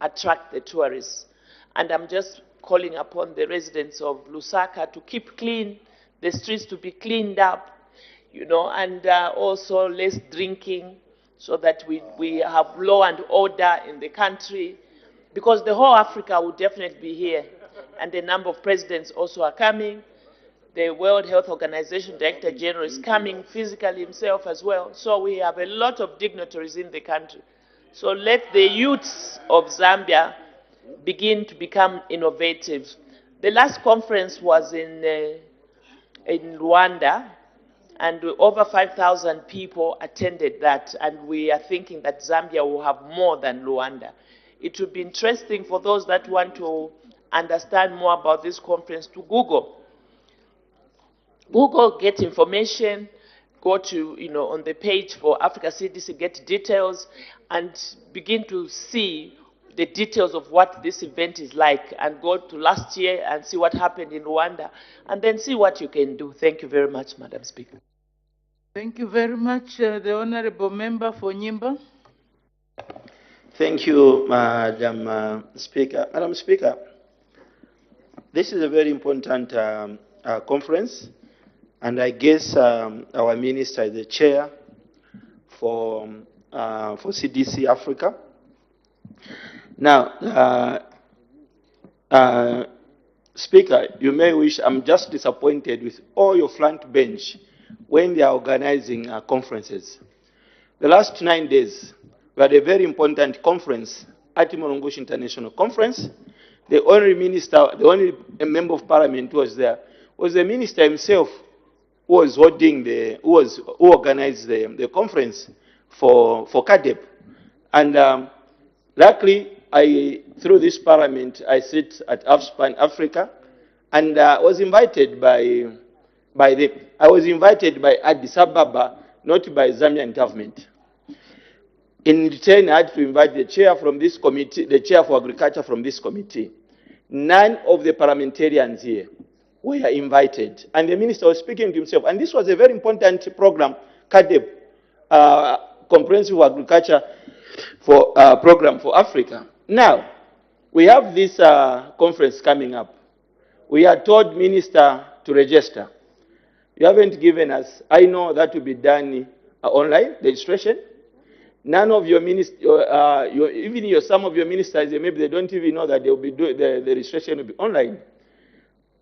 attract the tourists? And I'm just calling upon the residents of Lusaka to keep clean, the streets to be cleaned up, you know, and also less drinking so that we have law and order in the country, because the whole Africa will definitely be here, and a number of presidents also are coming. The World Health Organization Director General is coming physically himself as well. So we have a lot of dignitaries in the country. So let the youths of Zambia begin to become innovative. The last conference was in Rwanda, and over 5,000 people attended that, and we are thinking that Zambia will have more than Rwanda. It would be interesting for those that want to understand more about this conference to Google, get information, go to, you know, on the page for Africa CDC, get details, and begin to see the details of what this event is like, and go to last year and see what happened in Rwanda, and then see what you can do. Thank you very much, Madam Speaker. Thank you very much, the Honorable Member for Nyimba. Thank you, Madam Speaker. Madam Speaker, this is a very important conference, and I guess our minister is the chair for CDC Africa. Now, Speaker, you may wish, I'm just disappointed with all your front bench when they are organizing conferences. The last 9 days, we had a very important conference at Mulungushi International Conference. The only minister, the only member of parliament who was there was the minister himself who was holding who organized the conference for CADEP. And luckily, through this parliament, I sit at AFSPAN Africa, and was invited by Addis Ababa, not by Zambian government. In return, I had to invite the chair from this committee, the chair for agriculture from this committee. None of the parliamentarians here were invited. And the minister was speaking to himself. And this was a very important program, CADEP, Comprehensive Agriculture Program for Africa. Now, we have this conference coming up. We are told, Minister, to register. You haven't given us, I know that will be done online, registration. None of your ministers, even some of your ministers, maybe they don't even know that they will be the registration will be online.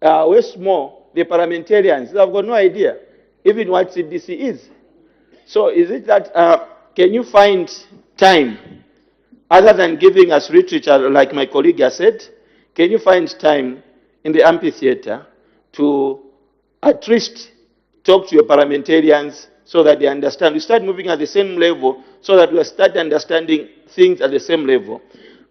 What's more, the parliamentarians, they've got no idea even what CDC is. So is it that, can you find time, other than giving us literature, like my colleague has said, can you find time in the amphitheater to at least talk to your parliamentarians so that they understand? We start moving at the same level so that we start understanding things at the same level.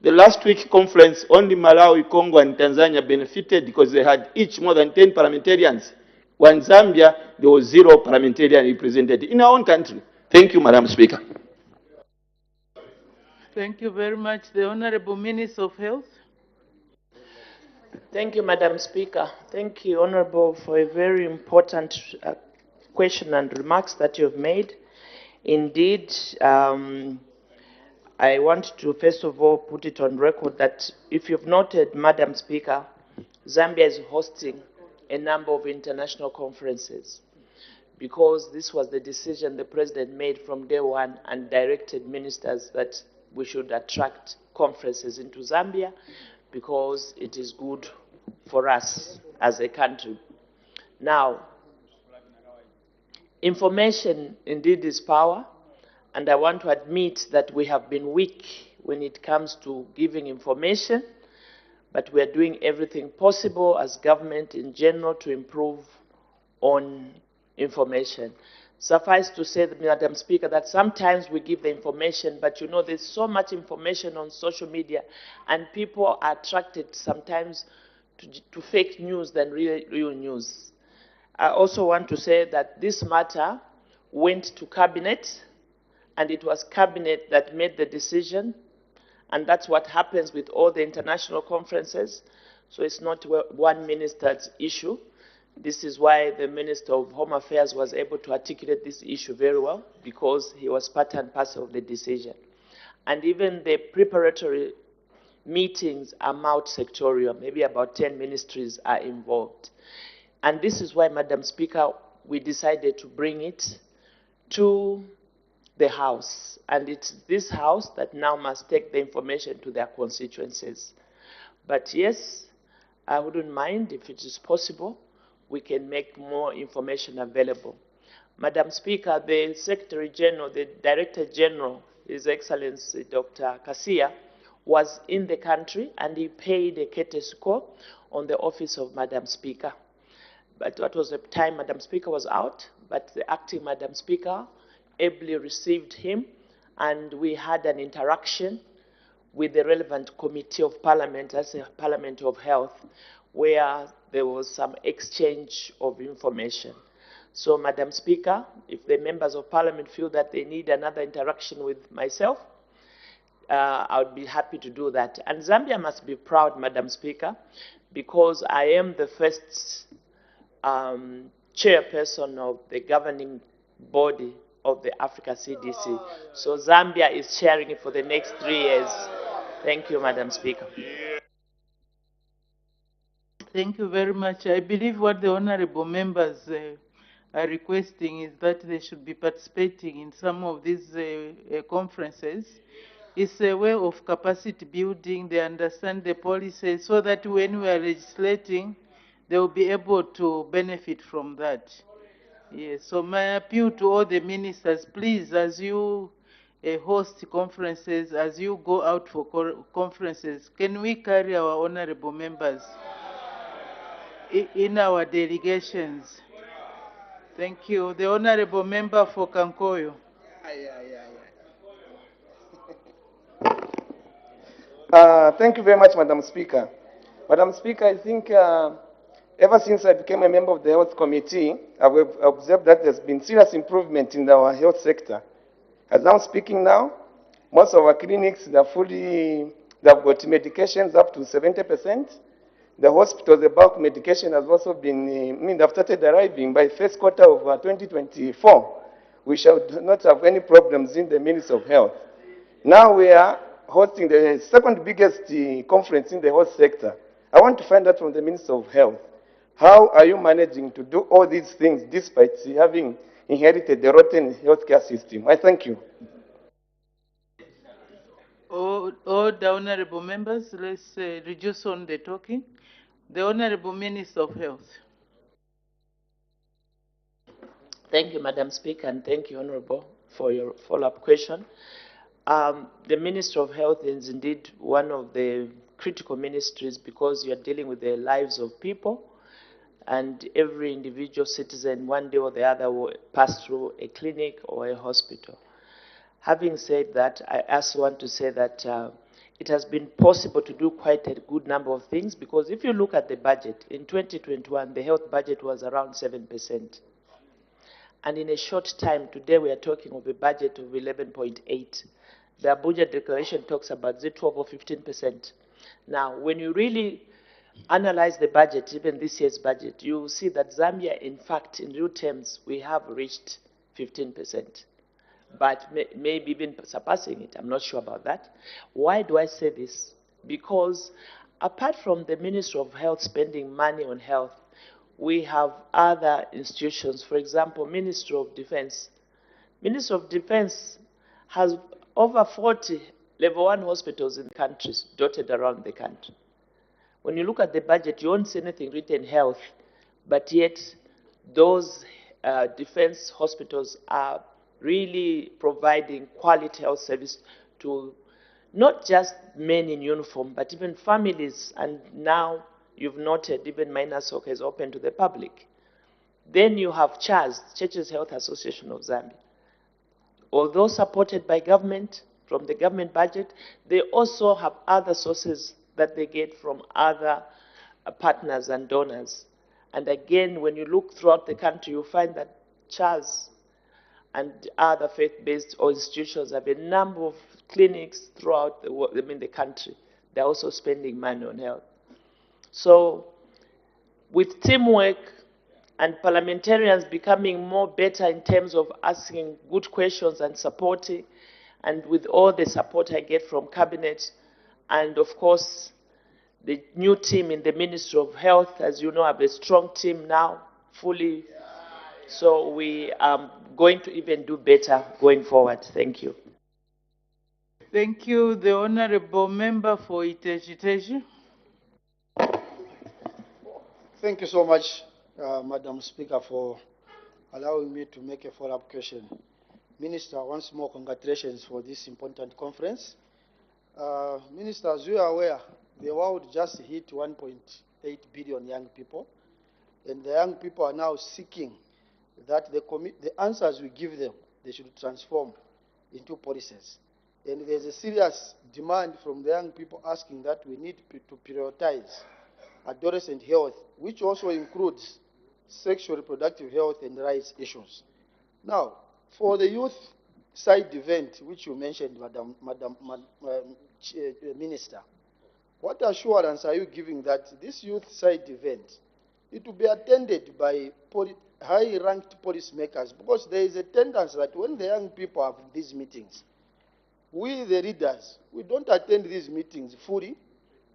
The last week conference, only Malawi, Congo, and Tanzania benefited because they had each more than 10 parliamentarians. While in Zambia, there was 0 parliamentarian represented in our own country. Thank you, Madam Speaker. Thank you very much. The Honorable Minister of Health. Thank you, Madam Speaker. Thank you, Honorable, for a very important question and remarks that you've made. Indeed, I want to first of all put it on record that if you've noted, Madam Speaker, Zambia is hosting a number of international conferences because this was the decision the President made from day one and directed ministers that we should attract conferences into Zambia because it is good for us as a country. Now, information indeed is power, and I want to admit that we have been weak when it comes to giving information, but we are doing everything possible as government in general to improve on information. Suffice to say, Madam Speaker, that sometimes we give the information, but you know there's so much information on social media, and people are attracted sometimes to fake news than real news. I also want to say that this matter went to Cabinet, and it was Cabinet that made the decision, and that's what happens with all the international conferences. So it's not one minister's issue. This is why the Minister of Home Affairs was able to articulate this issue very well, because he was part and parcel of the decision. And even the preparatory meetings are multi-sectorial. Maybe about 10 ministries are involved. And this is why, Madam Speaker, we decided to bring it to the House. And it's this House that now must take the information to their constituencies. But yes, I wouldn't mind if it is possible, we can make more information available. Madam Speaker, the Secretary General, the Director General, His Excellency Dr. Kasia, was in the country and he paid a courtesy call on the office of Madam Speaker. But that was the time Madam Speaker was out, but the acting Madam Speaker ably received him, and we had an interaction with the relevant committee of Parliament, as a Parliament of Health, where there was some exchange of information. So, Madam Speaker, if the members of Parliament feel that they need another interaction with myself, I would be happy to do that. And Zambia must be proud, Madam Speaker, because I am the first chairperson of the governing body of the Africa CDC. So Zambia is chairing it for the next 3 years. Thank you, Madam Speaker. Thank you very much. I believe what the honorable members are requesting is that they should be participating in some of these conferences. It's a way of capacity building. They understand the policies so that when we are legislating, they will be able to benefit from that. Yes, so my appeal to all the ministers, please, as you host conferences, as you go out for conferences, can we carry our honorable members in our delegations? Thank you. The Honorable Member for Kankoyo. Thank you very much, Madam Speaker. Madam Speaker, I think ever since I became a member of the Health Committee, I've observed that there's been serious improvement in our health sector. As I'm speaking now, most of our clinics, they've got medications up to 70%. The hospitals, the bulk medication has also been, they've started arriving by first quarter of 2024. We shall not have any problems in the Ministry of Health. Now we are hosting the second biggest conference in the health sector. I want to find out from the Minister of Health, how are you managing to do all these things despite having inherited the rotten healthcare system? I thank you. All the honorable members, let's reduce on the talking. The Honorable Minister of Health. Thank you, Madam Speaker, and thank you, Honorable, for your follow-up question. The Ministry of Health is indeed one of the critical ministries because you are dealing with the lives of people, and every individual citizen, one day or the other, will pass through a clinic or a hospital. Having said that, I also want to say that it has been possible to do quite a good number of things, because if you look at the budget, in 2021, the health budget was around 7%. And in a short time, today we are talking of a budget of 11.8. The Abuja Declaration talks about 12 or 15%. Now, when you really analyze the budget, even this year's budget, you will see that Zambia, in fact, in real terms, we have reached 15%. But maybe even surpassing it. I'm not sure about that. Why do I say this? Because apart from the Ministry of Health spending money on health, we have other institutions. For example, Ministry of Defense. Ministry of Defense has over 40 level 1 hospitals in countries dotted around the country. When you look at the budget, you won't see anything written health, but yet those defense hospitals are really providing quality health service to not just men in uniform, but even families. And now you've noted even minor soccer is open to the public. Then you have CHAZ, Churches Health Association of Zambia. Although supported by government, from the government budget, they also have other sources that they get from other partners and donors. And again, when you look throughout the country, you find that CHAZ and other faith-based institutions have a number of clinics throughout the country. They're also spending money on health. So with teamwork and parliamentarians becoming more better in terms of asking good questions and supporting, and with all the support I get from cabinet, and of course the new team in the Ministry of Health, as you know, have a strong team now, fully. So we are going to even do better going forward. Thank you. Thank you. The Honorable Member for Iteji. Thank you so much, Madam Speaker, for allowing me to make a follow-up question. Minister, once more, congratulations for this important conference. Minister, as you are aware, the world just hit 1.8 billion young people, and the young people are now seeking that the answers we give them, they should transform into policies. And there's a serious demand from the young people asking that we need to prioritize adolescent health, which also includes sexual reproductive health and rights issues. Now, for the youth side event, which you mentioned, Madam Minister, what assurance are you giving that this youth side event, it will be attended by high-ranked policymakers? Because there is a tendency that when the young people have these meetings, we, the leaders, we don't attend these meetings fully,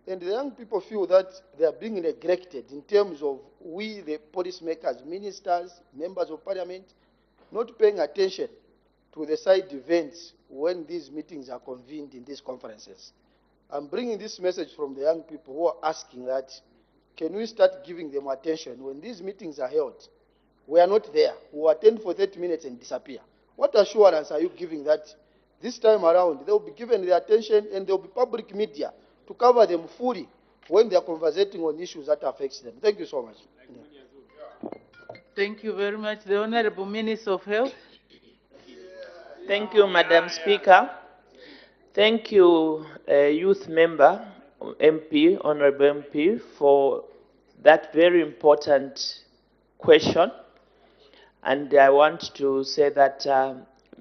and the young people feel that they are being neglected in terms of we, the policymakers, ministers, members of parliament, not paying attention to the side events when these meetings are convened in these conferences. I'm bringing this message from the young people who are asking that, can we start giving them attention when these meetings are held? We are not there. We will attend for 30 minutes and disappear. What assurance are you giving that this time around they will be given the attention and there will be public media to cover them fully when they are conversating on issues that affect them? Thank you so much. Thank you very much. The Honorable Minister of Health. Thank you, Madam Speaker. Thank you, youth member, MP, Honorable MP, for that very important question. And I want to say that,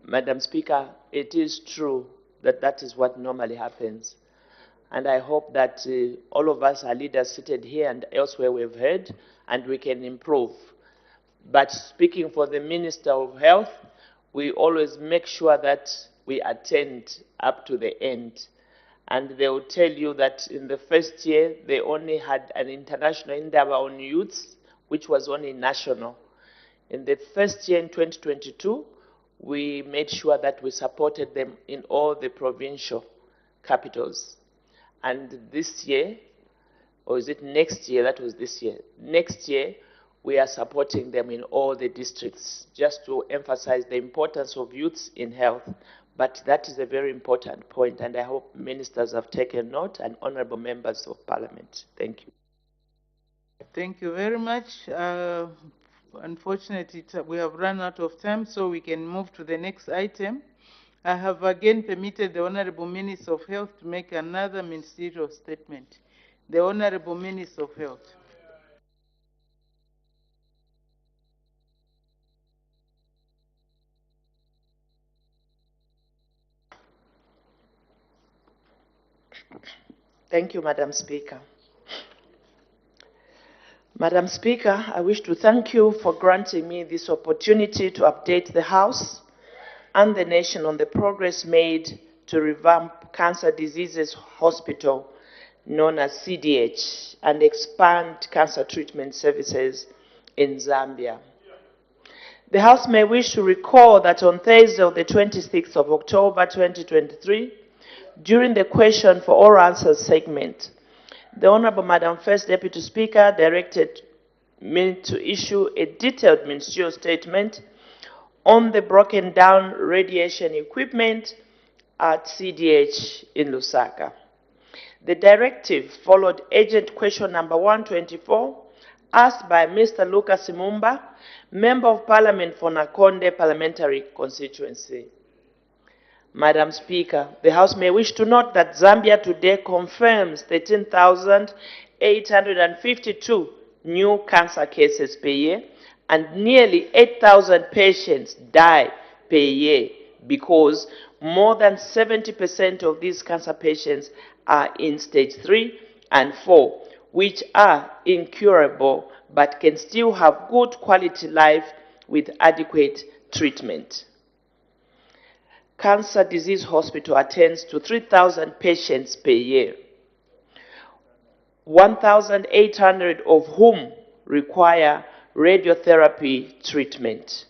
Madam Speaker, it is true that that is what normally happens. And I hope that all of us are leaders seated here and elsewhere we've heard, and we can improve. But speaking for the Minister of Health, we always make sure that we attend up to the end. And they will tell you that in the first year, they only had an international endeavor on youths, which was only national. In the first year in 2022, we made sure that we supported them in all the provincial capitals. And this year, or is it next year? That was this year. Next year, we are supporting them in all the districts, just to emphasize the importance of youths in health. But that is a very important point, and I hope ministers have taken note and honorable members of parliament. Thank you. Thank you very much. Unfortunately, we have run out of time, so we can move to the next item. I have again permitted the Honorable Minister of Health to make another ministerial statement. The Honorable Minister of Health. Thank you, Madam Speaker. Madam Speaker, I wish to thank you for granting me this opportunity to update the House and the nation on the progress made to revamp Cancer Diseases Hospital, known as CDH, and expand cancer treatment services in Zambia. The House may wish to recall that on Thursday, the 26th of October 2023, during the question for oral answers segment, the Honorable Madam First Deputy Speaker directed me to issue a detailed ministerial statement on the broken down radiation equipment at CDH in Lusaka. The directive followed urgent question number 124, asked by Mr. Lucas Mumba, Member of Parliament for Nakonde Parliamentary Constituency. Madam Speaker, the House may wish to note that Zambia today confirms 13,852 new cancer cases per year, and nearly 8,000 patients die per year because more than 70% of these cancer patients are in stage 3 and 4, which are incurable but can still have good quality life with adequate treatment. Cancer Disease Hospital attends to 3,000 patients per year, 1,800 of whom require radiotherapy treatment.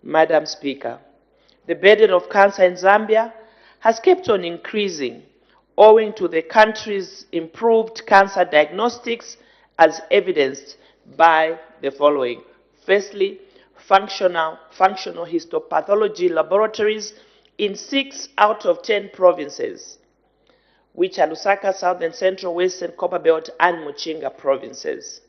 Madam Speaker, the burden of cancer in Zambia has kept on increasing owing to the country's improved cancer diagnostics, as evidenced by the following. Firstly, functional histopathology laboratories in 6 out of 10 provinces, which are Lusaka, Southern, Central, Western, Copperbelt, and Muchinga provinces.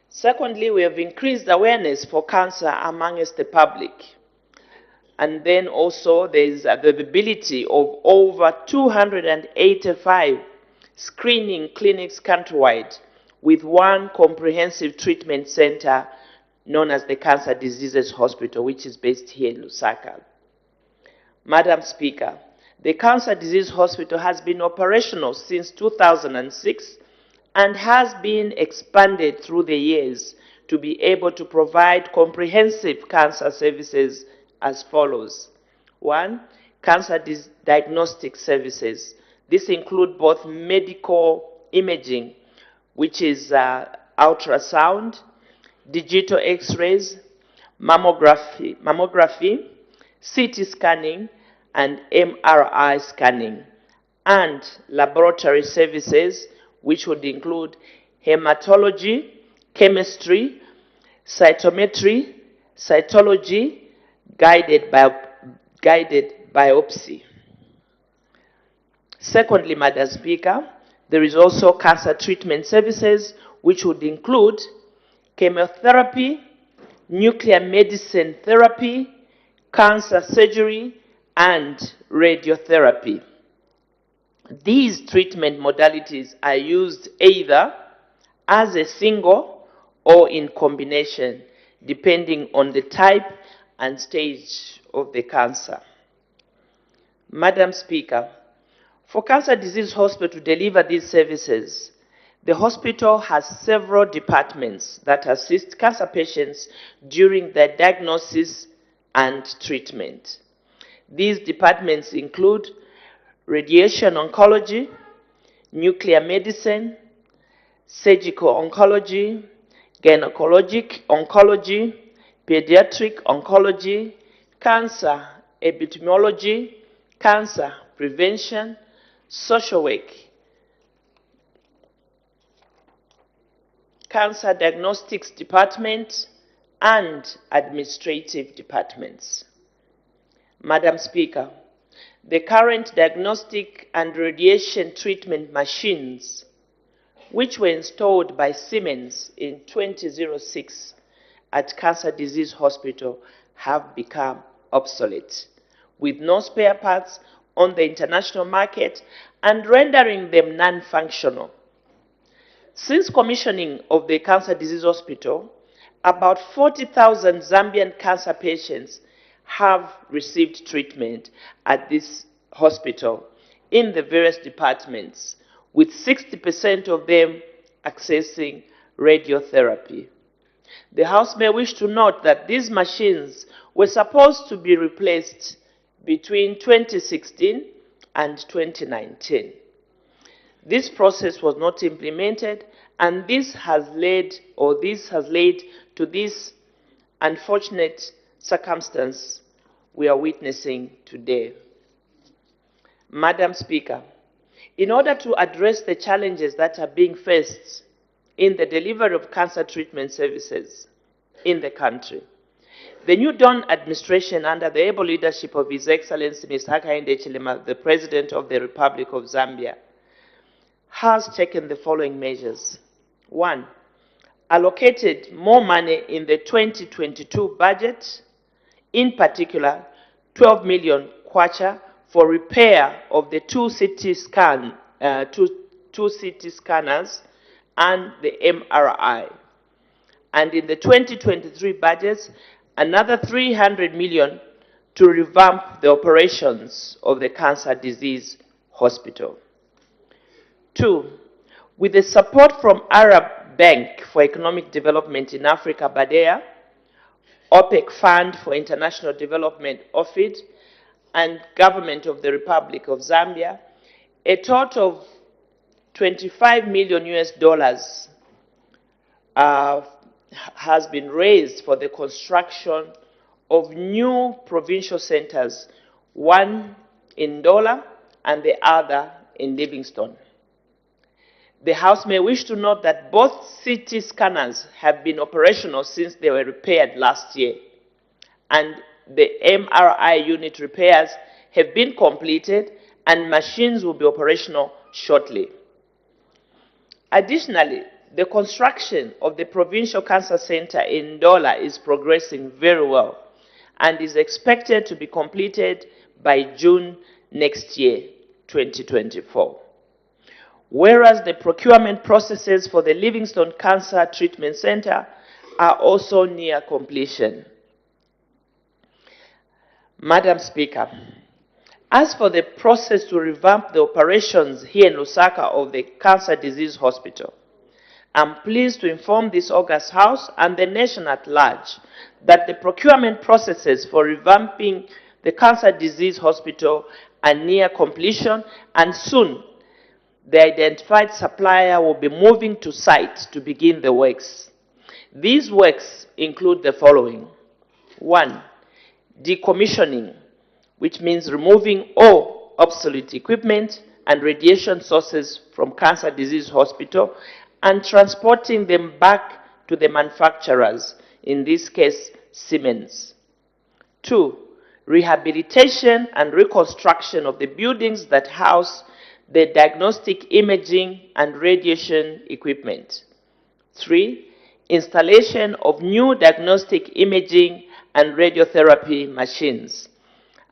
Secondly, we have increased awareness for cancer amongst the public. And then also there is the availability of over 285 screening clinics countrywide, with one comprehensive treatment center known as the Cancer Diseases Hospital, which is based here in Lusaka. Madam Speaker, the Cancer Disease Hospital has been operational since 2006 and has been expanded through the years to be able to provide comprehensive cancer services as follows. 1, cancer diagnostic services. This includes both medical imaging, which is ultrasound, digital x-rays, mammography, CT scanning, and MRI scanning, and laboratory services, which would include hematology, chemistry, cytometry, cytology, guided biopsy. Secondly, Madam Speaker, there is also cancer treatment services, which would include chemotherapy, nuclear medicine therapy, cancer surgery, and radiotherapy. These treatment modalities are used either as a single or in combination, depending on the type and stage of the cancer. Madam Speaker, for Cancer Disease Hospital to deliver these services, the hospital has several departments that assist cancer patients during their diagnosis and treatment. These departments include radiation oncology, nuclear medicine, surgical oncology, gynecologic oncology, pediatric oncology, cancer epidemiology, cancer prevention, social work, cancer diagnostics department, and administrative departments. Madam Speaker, the current diagnostic and radiation treatment machines, which were installed by Siemens in 2006 at Cancer Disease Hospital, have become obsolete, with no spare parts on the international market and rendering them non-functional. Since commissioning of the Cancer Disease Hospital, about 40,000 Zambian cancer patients have received treatment at this hospital in the various departments, with 60% of them accessing radiotherapy. The House may wish to note that these machines were supposed to be replaced between 2016 and 2019. This process was not implemented, and this has led to this unfortunate circumstance we are witnessing today. Madam Speaker, in order to address the challenges that are being faced in the delivery of cancer treatment services in the country, the New Dawn administration, under the able leadership of His Excellency Mr. Hakainde Hichilema, the President of the Republic of Zambia, has taken the following measures. 1. Allocated more money in the 2022 budget, in particular 12 million kwacha for repair of the two CT scanners and the MRI. And in the 2023 budget, another 300 million to revamp the operations of the Cancer Disease Hospital. 2. With the support from Arab Bank for Economic Development in Africa, BADEA, OPEC Fund for International Development, OFID, and Government of the Republic of Zambia, a total of $25 million has been raised for the construction of new provincial centers, one in Ndola and the other in Livingstone. The House may wish to note that both CT scanners have been operational since they were repaired last year, and the MRI unit repairs have been completed and machines will be operational shortly. Additionally, the construction of the Provincial Cancer Center in Ndola is progressing very well and is expected to be completed by June next year, 2024. Whereas the procurement processes for the Livingstone Cancer Treatment Center are also near completion. Madam Speaker, as for the process to revamp the operations here in Lusaka of the Cancer Disease Hospital, I'm pleased to inform this august House and the nation at large that the procurement processes for revamping the Cancer Disease Hospital are near completion, and soon the identified supplier will be moving to site to begin the works. These works include the following. 1. Decommissioning, which means removing all obsolete equipment and radiation sources from Cancer Disease Hospital and transporting them back to the manufacturers, in this case, Siemens. 2. Rehabilitation and reconstruction of the buildings that house the diagnostic imaging and radiation equipment. 3. installation of new diagnostic imaging and radiotherapy machines.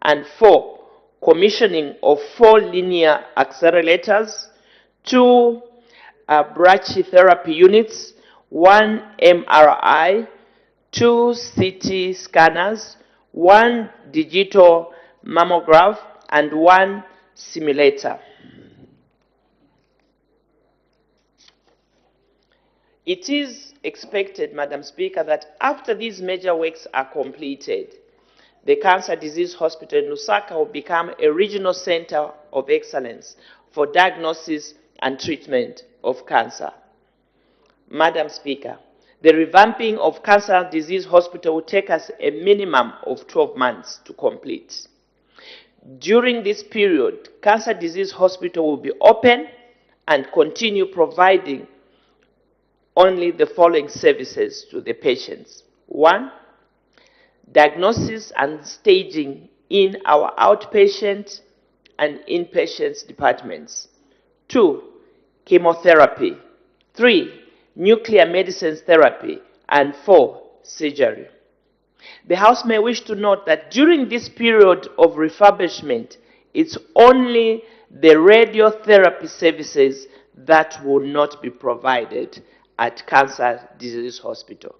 And 4, commissioning of 4 linear accelerators, 2 brachytherapy units, 1 MRI, 2 CT scanners, 1 digital mammograph, and 1 simulator. It is expected, Madam Speaker, that after these major works are completed, the Cancer Disease Hospital in Lusaka will become a regional center of excellence for diagnosis and treatment of cancer. Madam Speaker, the revamping of Cancer Disease Hospital will take us a minimum of 12 months to complete. During this period, Cancer Disease Hospital will be open and continue providing only the following services to the patients. 1, diagnosis and staging in our outpatient and inpatient departments. 2, chemotherapy. 3, nuclear medicine therapy. And 4, surgery. The House may wish to note that during this period of refurbishment, it's only the radiotherapy services that will not be provided at Cancer Disease Hospital.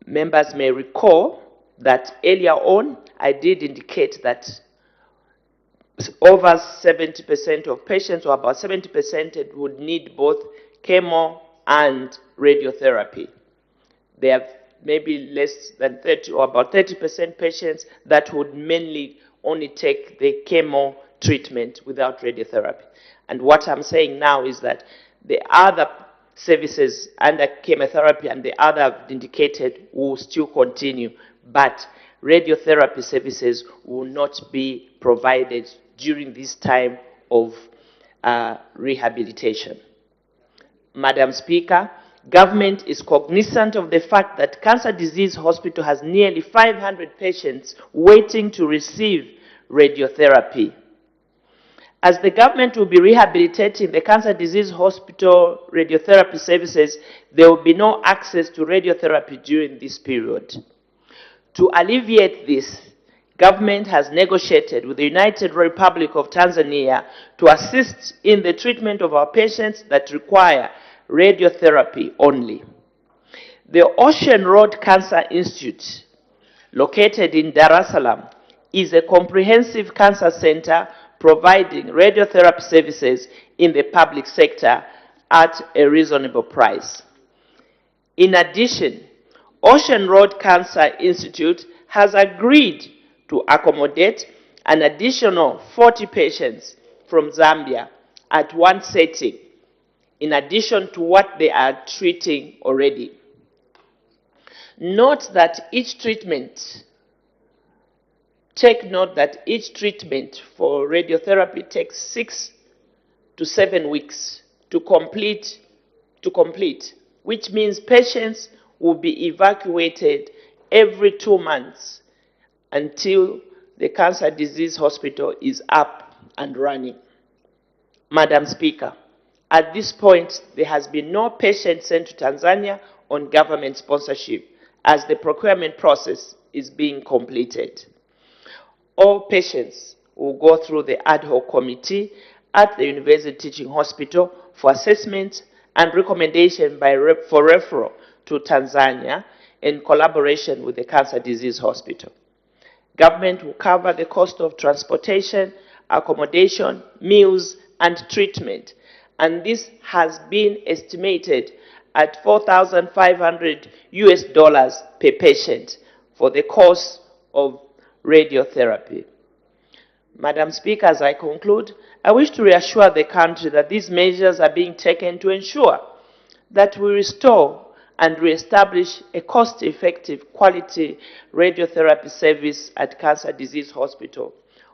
Members may recall that earlier on, I did indicate that over 70% of patients, or about 70%, would need both chemo and radiotherapy. There are maybe less than 30 or about 30% patients that would mainly only take the chemo treatment without radiotherapy. And what I'm saying now is that the other services under chemotherapy and the other I've indicated will still continue, but radiotherapy services will not be provided during this time of rehabilitation. Madam Speaker, government is cognizant of the fact that Cancer Disease Hospital has nearly 500 patients waiting to receive radiotherapy. As the government will be rehabilitating the Cancer Disease Hospital radiotherapy services, there will be no access to radiotherapy during this period. To alleviate this, government has negotiated with the United Republic of Tanzania to assist in the treatment of our patients that require radiotherapy only. The Ocean Road Cancer Institute, located in Dar es Salaam, is a comprehensive cancer center providing radiotherapy services in the public sector at a reasonable price. In addition, Ocean Road Cancer Institute has agreed to accommodate an additional 40 patients from Zambia at one setting, in addition to what they are treating already. Take note that each treatment for radiotherapy takes 6 to 7 weeks to complete, which means patients will be evacuated every 2 months until the Cancer Disease Hospital is up and running. Madam Speaker, at this point, there has been no patient sent to Tanzania on government sponsorship as the procurement process is being completed. All patients will go through the ad hoc committee at the University Teaching Hospital for assessment and recommendation for referral to Tanzania in collaboration with the Cancer Disease Hospital. Government will cover the cost of transportation, accommodation, meals, and treatment, and this has been estimated at $4,500 per patient for the cost of radiotherapy. Madam Speaker, as I conclude, I wish to reassure the country that these measures are being taken to ensure that we restore and reestablish a cost-effective quality radiotherapy service at Cancer Disease Hospital,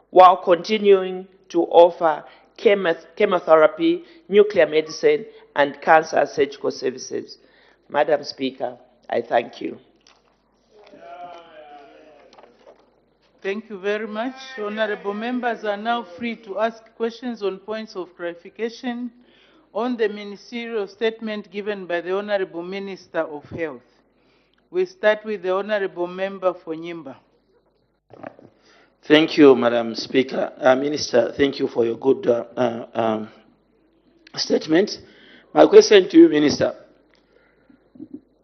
while continuing to offer chemotherapy, nuclear medicine, and cancer surgical services. Madam Speaker, I thank you. Thank you very much. Honorable members are now free to ask questions on points of clarification On the ministerial statement given by the Honorable Minister of Health, we start with the Honorable Member for Nyimba. Thank you, Madam Speaker. Minister, thank you for your good statement. My question to you, Minister,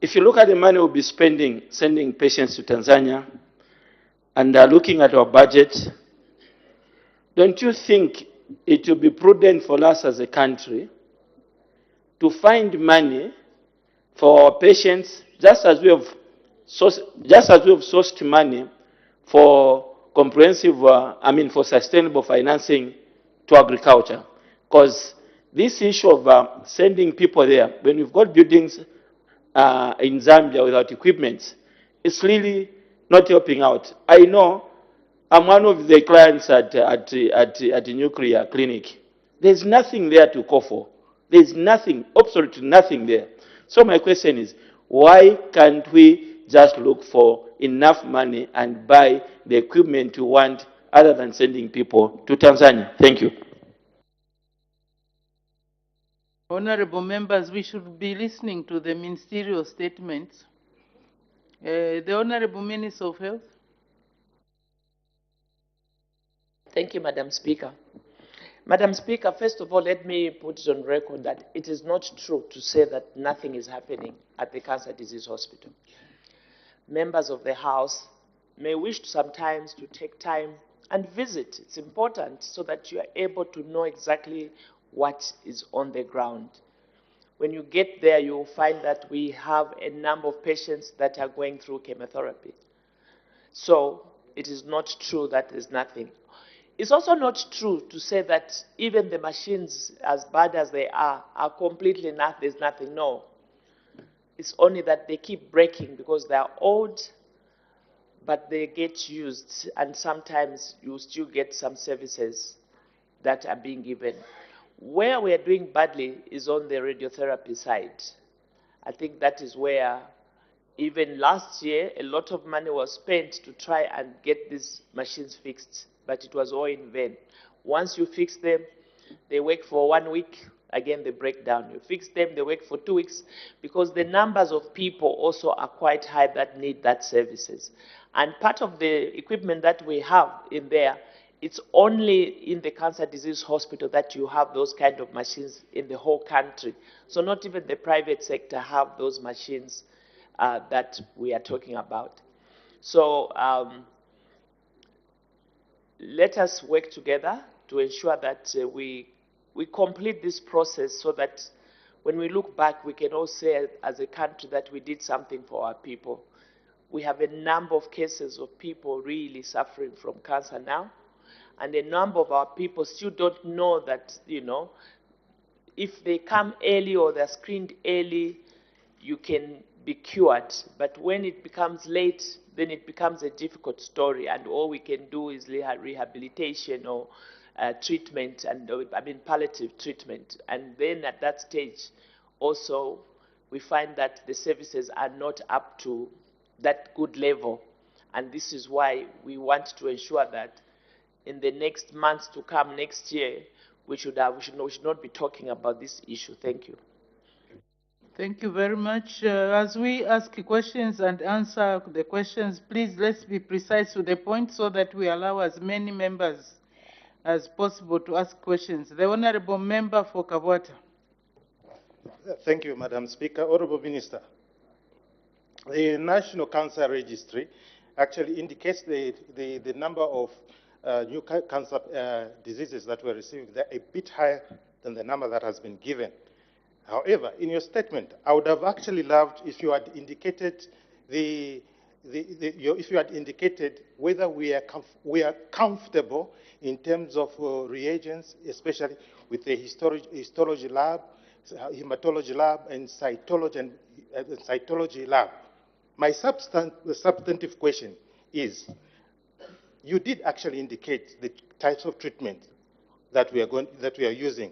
if you look at the money we'll be spending sending patients to Tanzania and looking at our budget, don't you think it would be prudent for us as a country to find money for our patients just as we have sourced money for comprehensive, for sustainable financing to agriculture? Because this issue of sending people there, when we've got buildings in Zambia without equipment, it's really not helping out. I know I'm one of the clients at the nuclear clinic. There's nothing there to call for. There's nothing, absolutely nothing there. So my question is, why can't we just look for enough money and buy the equipment we want other than sending people to Tanzania? Thank you. Honorable members, we should be listening to the ministerial statements. The Honorable Minister of Health. Thank you, Madam Speaker. Madam Speaker, first of all, let me put it on record that it is not true to say that nothing is happening at the Cancer Disease Hospital. Members of the House may wish sometimes to take time and visit. It's important so that you are able to know exactly what is on the ground. When you get there, you will find that we have a number of patients that are going through chemotherapy. So it is not true that there's nothing. It's also not true to say that even the machines, as bad as they are completely not, there's nothing. No. It's only that they keep breaking because they are old, but they get used, and sometimes you still get some services that are being given. Where we are doing badly is on the radiotherapy side. I think that is where, even last year, a lot of money was spent to try and get these machines fixed, but it was all in vain. Once you fix them, they work for 1 week, again they break down. You fix them, they work for 2 weeks, because the numbers of people also are quite high that need that services. And part of the equipment that we have in there, it's only in the Cancer Disease Hospital that you have those kind of machines in the whole country. So not even the private sector have those machines that we are talking about. So let us work together to ensure that we complete this process so that when we look back, we can all say as a country that we did something for our people. We have a number of cases of people really suffering from cancer now, and a number of our people still don't know that, if they come early or they're screened early, you can be cured. But when it becomes late, then it becomes a difficult story, and all we can do is rehabilitation or treatment, and palliative treatment. And then at that stage, also, we find that the services are not up to that good level. And this is why we want to ensure that in the next months to come, next year, we should not be talking about this issue. Thank you. Thank you very much. As we ask questions and answer the questions, please let's be precise to the point so that we allow as many members as possible to ask questions. The Honorable Member for Kabwata. Thank you, Madam Speaker. Honorable Minister, the National Cancer Registry actually indicates the number of new cancer diseases that we're receiving. They're a bit higher than the number that has been given. However, in your statement, I would have actually loved if you had indicated if you had indicated whether we are comfortable in terms of reagents, especially with the histology lab, hematology lab, and cytology lab. My substantive question is, you did actually indicate the types of treatment that we are using.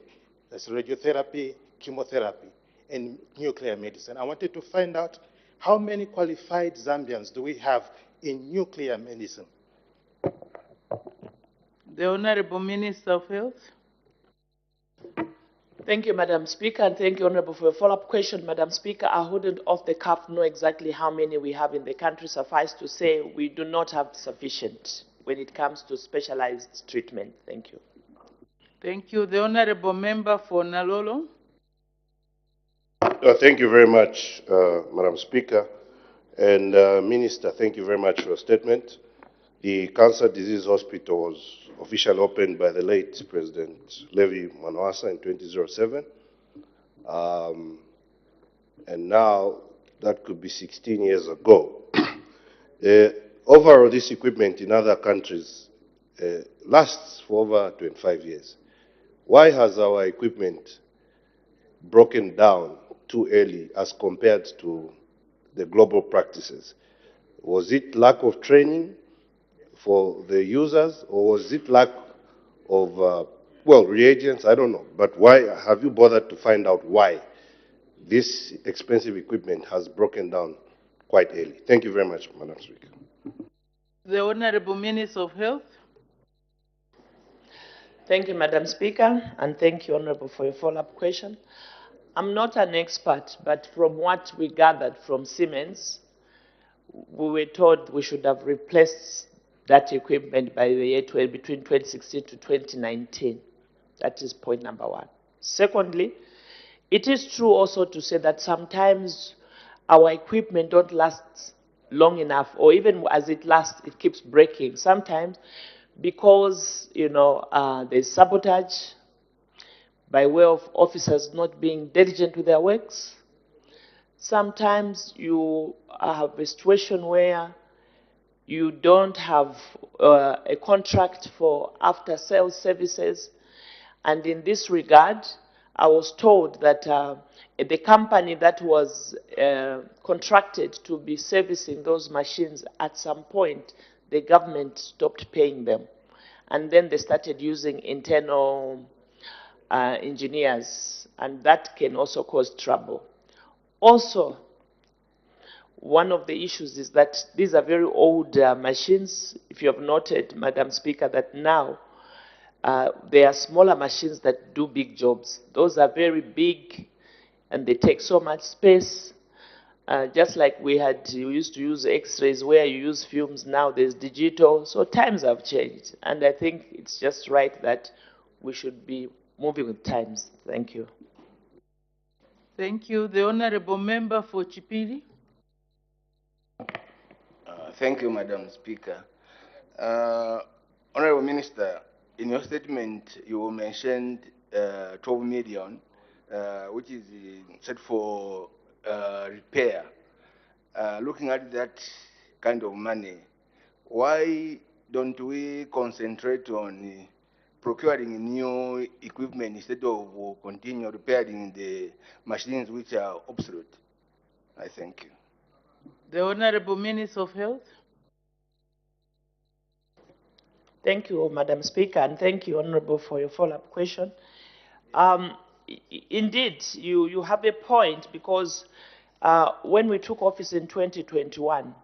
That's radiotherapy, chemotherapy, and nuclear medicine. I wanted to find out how many qualified Zambians do we have in nuclear medicine? The Honorable Minister of Health. Thank you, Madam Speaker, and thank you, Honourable, for your follow-up question. Madam Speaker, I wouldn't off the cuff know exactly how many we have in the country. Suffice to say, we do not have sufficient when it comes to specialized treatment. Thank you. Thank you. The Honourable Member for Nalolo. Thank you very much, Madam Speaker. And Minister, thank you very much for your statement. The Cancer Disease Hospital was officially opened by the late President Levi Mwanawasa in 2007. And now that could be 16 years ago. Overall, this equipment in other countries lasts for over 25 years. Why has our equipment broken down too early as compared to the global practices? Was it lack of training for the users, or was it lack of, well, reagents? I don't know. But why have you bothered to find out why this expensive equipment has broken down quite early? Thank you very much, Madam Speaker. The Honourable Minister of Health. Thank you, Madam Speaker, and thank you, Honourable, for your follow-up question. I'm not an expert, but from what we gathered from Siemens, we were told we should have replaced that equipment by the year between 2016 to 2019. That is point number one. Secondly, it is true also to say that sometimes our equipment don't last long enough, or even as it lasts, it keeps breaking. Sometimes because, there's sabotage by way of officers not being diligent with their works. Sometimes you have a situation where you don't have a contract for after-sales services. And in this regard, I was told that the company that was contracted to be servicing those machines, at some point, the government stopped paying them. And then they started using internal engineers, and that can also cause trouble. Also, one of the issues is that these are very old machines. If you have noted, Madam Speaker, that now there are smaller machines that do big jobs. Those are very big, and they take so much space. Just like we used to use X-rays where you use fumes, now there's digital. So times have changed, and I think it's just right that we should be moving with times. Thank you. Thank you. The Honourable Member for Chipiri. Thank you, Madam Speaker. Honourable Minister, in your statement, you mentioned 12 million, which is set for repair. Looking at that kind of money, why don't we concentrate on procuring new equipment instead of continue repairing the machines which are obsolete? I thank you. The Honourable Minister of Health. Thank you, Madam Speaker, and thank you, Honourable, for your follow-up question. Indeed, you have a point, because when we took office in 2021,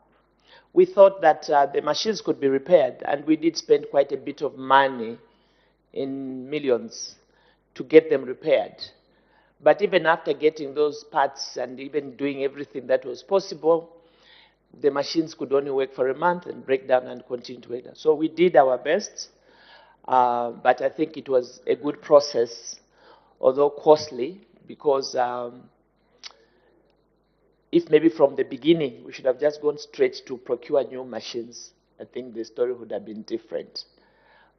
we thought that the machines could be repaired, and we did spend quite a bit of money, in millions, to get them repaired. But even after getting those parts and even doing everything that was possible, the machines could only work for a month and break down and continue to work. So we did our best, but I think it was a good process, although costly, because if maybe from the beginning we should have just gone straight to procure new machines, I think the story would have been different.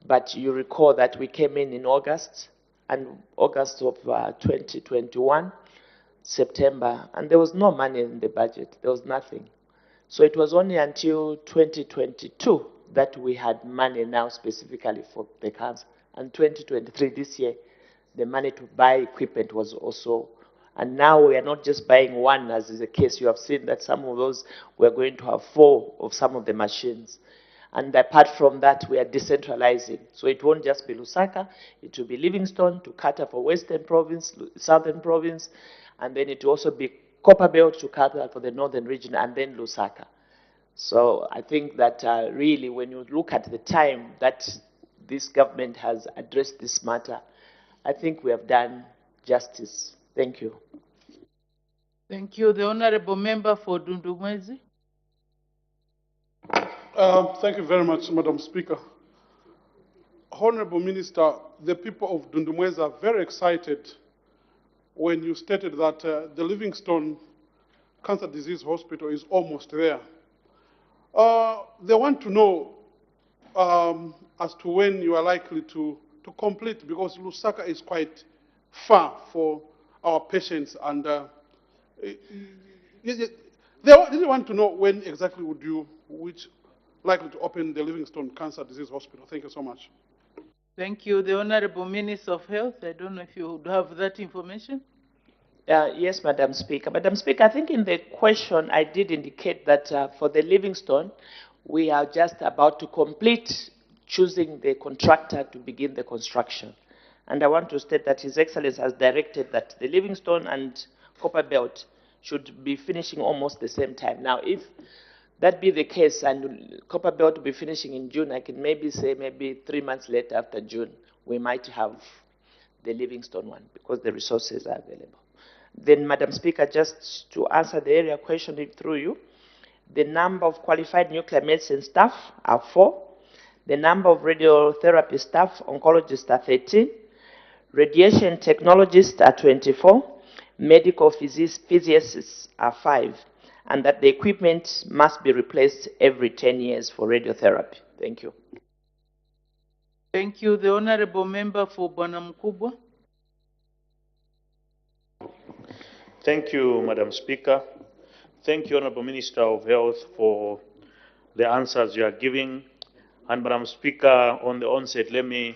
But you recall that we came in August, and August of 2021, September, and there was no money in the budget. There was nothing. So it was only until 2022 that we had money now specifically for the cancer. And 2023, this year, the money to buy equipment was also. And now we are not just buying one, as is the case. You have seen that some of those, we're going to have 4 of some of the machines. And apart from that, we are decentralizing. So it won't just be Lusaka, it will be Livingstone to Kata for Western Province, Southern Province, and then it will also be Copperbelt to Kata for the Northern region, and then Lusaka. So I think that really, when you look at the time that this government has addressed this matter, I think we have done justice. Thank you. Thank you. The Honorable Member for Dundumwezi. Thank you very much, Madam Speaker. Honorable Minister, the people of Dundumwezi are very excited when you stated that the Livingstone Cancer Disease Hospital is almost there. They want to know as to when you are likely to complete, because Lusaka is quite far for our patients, and they want to know when exactly which likely to open the Livingstone Cancer Disease Hospital. Thank you so much. Thank you. The Honorable Minister of Health, I don't know if you would have that information. Yes, Madam Speaker. Madam Speaker, I think in the question I did indicate that for the Livingstone, we are just about to complete choosing the contractor to begin the construction. And I want to state that His Excellency has directed that the Livingstone and Copperbelt should be finishing almost the same time. Now, if that be the case and Copperbelt will be finishing in June, I can maybe say maybe 3 months later after June, we might have the Livingstone one because the resources are available. Then, Madam Speaker, just to answer the area question through you, the number of qualified nuclear medicine staff are 4. The number of radiotherapy staff, oncologists are 13. Radiation technologists are 24. Medical physicists are 5. And that the equipment must be replaced every 10 years for radiotherapy. Thank you. Thank you. The Honorable Member for Bwanamkubwa. Thank you, Madam Speaker. Thank you, Honorable Minister of Health, for the answers you are giving. And Madam Speaker, on the onset, let me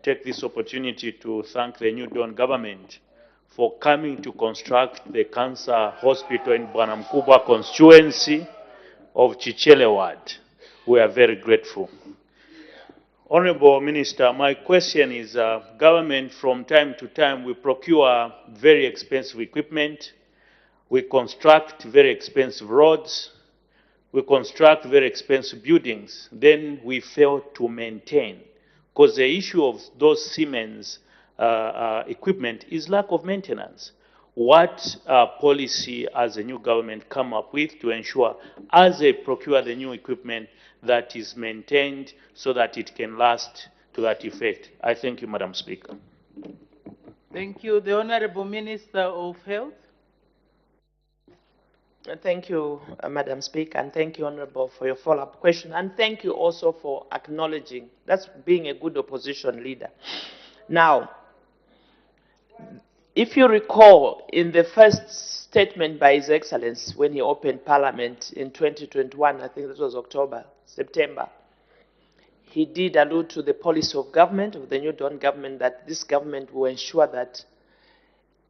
take this opportunity to thank the New Dawn government for coming to construct the cancer hospital in Bwanamkubwa constituency of Chichele Ward. We are very grateful. Honorable Minister, my question is, government from time to time, we procure very expensive equipment, we construct very expensive roads, we construct very expensive buildings, then we fail to maintain. Because the issue of those Siemens equipment is lack of maintenance. What policy has the new government come up with to ensure, as they procure the new equipment, that is maintained so that it can last to that effect? I thank you, Madam Speaker. Thank you. The Honorable Minister of Health. Thank you, Madam Speaker, and thank you, Honorable, for your follow-up question. And thank you also for acknowledging that's being a good opposition leader. Now, if you recall, in the first statement by His Excellency when he opened Parliament in 2021, I think this was September, he did allude to the policy of government, of the New Dawn government, that this government will ensure that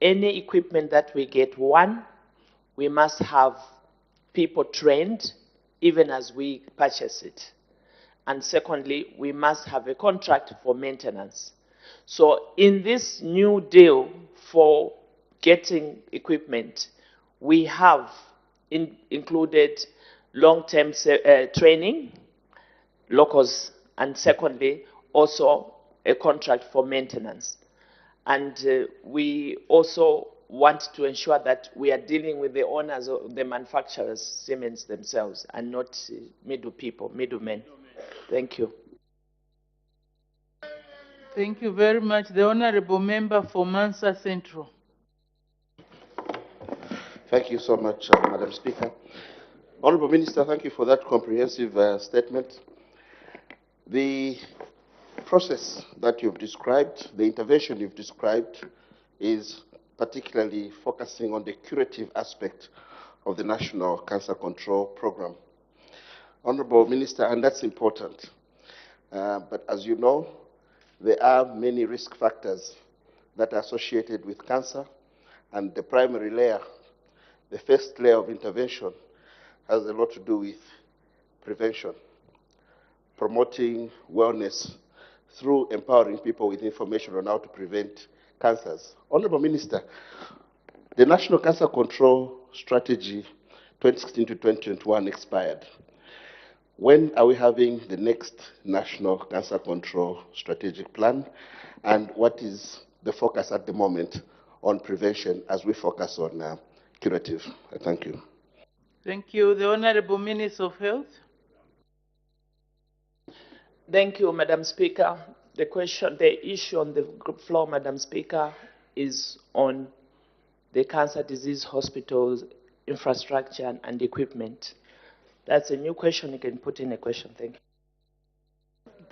any equipment that we get, one, we must have people trained even as we purchase it. And secondly, we must have a contract for maintenance. So in this new deal for getting equipment, we have included long-term training, locals, and secondly, also a contract for maintenance. And we also want to ensure that we are dealing with the owners of the manufacturers, Siemens themselves, and not middlemen. Thank you. Thank you very much. The Honorable Member for Mansa Central. Thank you so much, Madam Speaker. Honorable Minister, thank you for that comprehensive statement. The process that you've described, the intervention you've described, is particularly focusing on the curative aspect of the National Cancer Control Program. Honorable Minister, and that's important. But as you know, there are many risk factors that are associated with cancer, and the primary layer, the first layer of intervention, has a lot to do with prevention, promoting wellness through empowering people with information on how to prevent cancers. Honorable Minister, the National Cancer Control Strategy 2016 to 2021 expired. When are we having the next National Cancer Control Strategic Plan? And what is the focus at the moment on prevention as we focus on curative. Thank you. Thank you. The Honorable Minister of Health. Thank you, Madam Speaker. The issue on the group floor, Madam Speaker, is on the cancer disease hospitals, infrastructure, and equipment. That's a new question. You can put in a question. Thank you.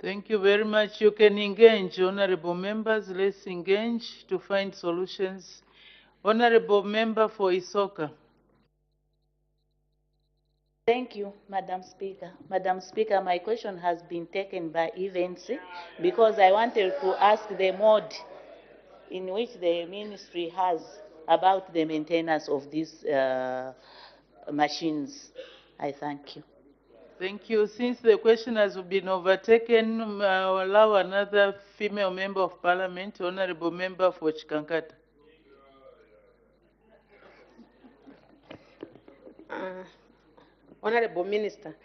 Thank you very much. You can engage, honorable members. Let's engage to find solutions. Honorable Member for Isoka. Thank you, Madam Speaker. Madam Speaker, my question has been taken by events because I wanted to ask the mode in which the ministry has about the maintenance of these machines. I thank you. Thank you. Since the question has been overtaken, I'll allow another female member of parliament, honorable member for Chikankata. Honorable Minister,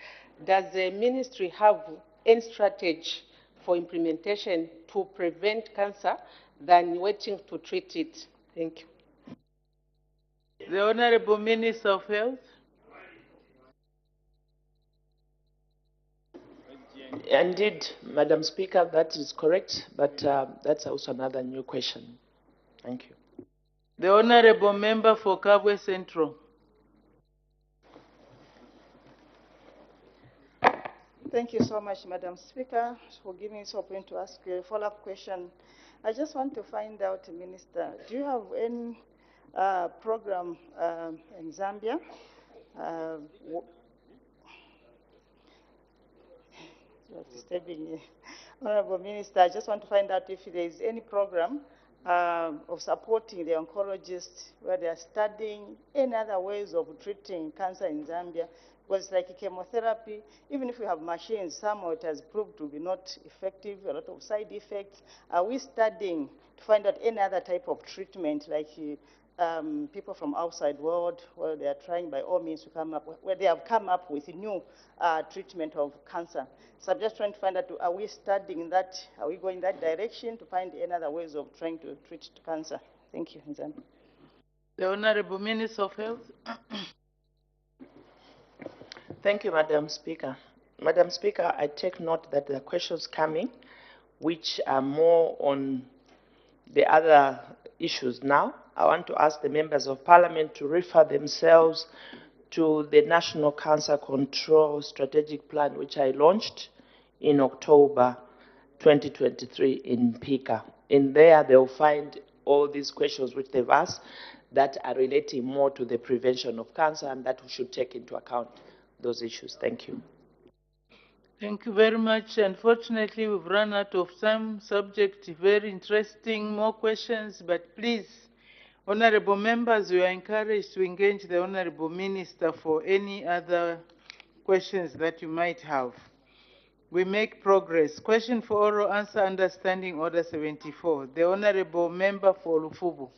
does the ministry have any strategy for implementation to prevent cancer than waiting to treat it? Thank you. The Honorable Minister of Health. Indeed, Madam Speaker, that is correct, but that's also another new question. Thank you. The Honorable Member for Kabwe Central. Thank you so much, Madam Speaker, for giving me this opportunity to ask a follow-up question. I just want to find out, Minister, do you have any program in Zambia? Disturbing me. Honorable Minister, I just want to find out if there is any program of supporting the oncologists where they are studying any other ways of treating cancer in Zambia. Because like chemotherapy, even if we have machines, somehow it has proved to be not effective, a lot of side effects. Are we studying to find out any other type of treatment, like people from outside world, where they are trying by all means to come up, where they have come up with a new treatment of cancer? So I'm just trying to find out, are we studying that, are we going that direction to find any other ways of trying to treat cancer? Thank you. The Honorable Minister of Health. Thank you, Madam Speaker. Madam Speaker, I take note that there are questions coming which are more on the other issues now. I want to ask the members of parliament to refer themselves to the National Cancer Control Strategic Plan, which I launched in October 2023 in Pika. In there, they'll find all these questions which they've asked that are relating more to the prevention of cancer and that we should take into account those issues. Thank you. Thank you very much. Unfortunately, we've run out of time. Subject very interesting. More questions, but please, honorable members, you are encouraged to engage the honorable minister for any other questions that you might have. We make progress. Question for oral answer, understanding order 74. The honorable member for Luovu.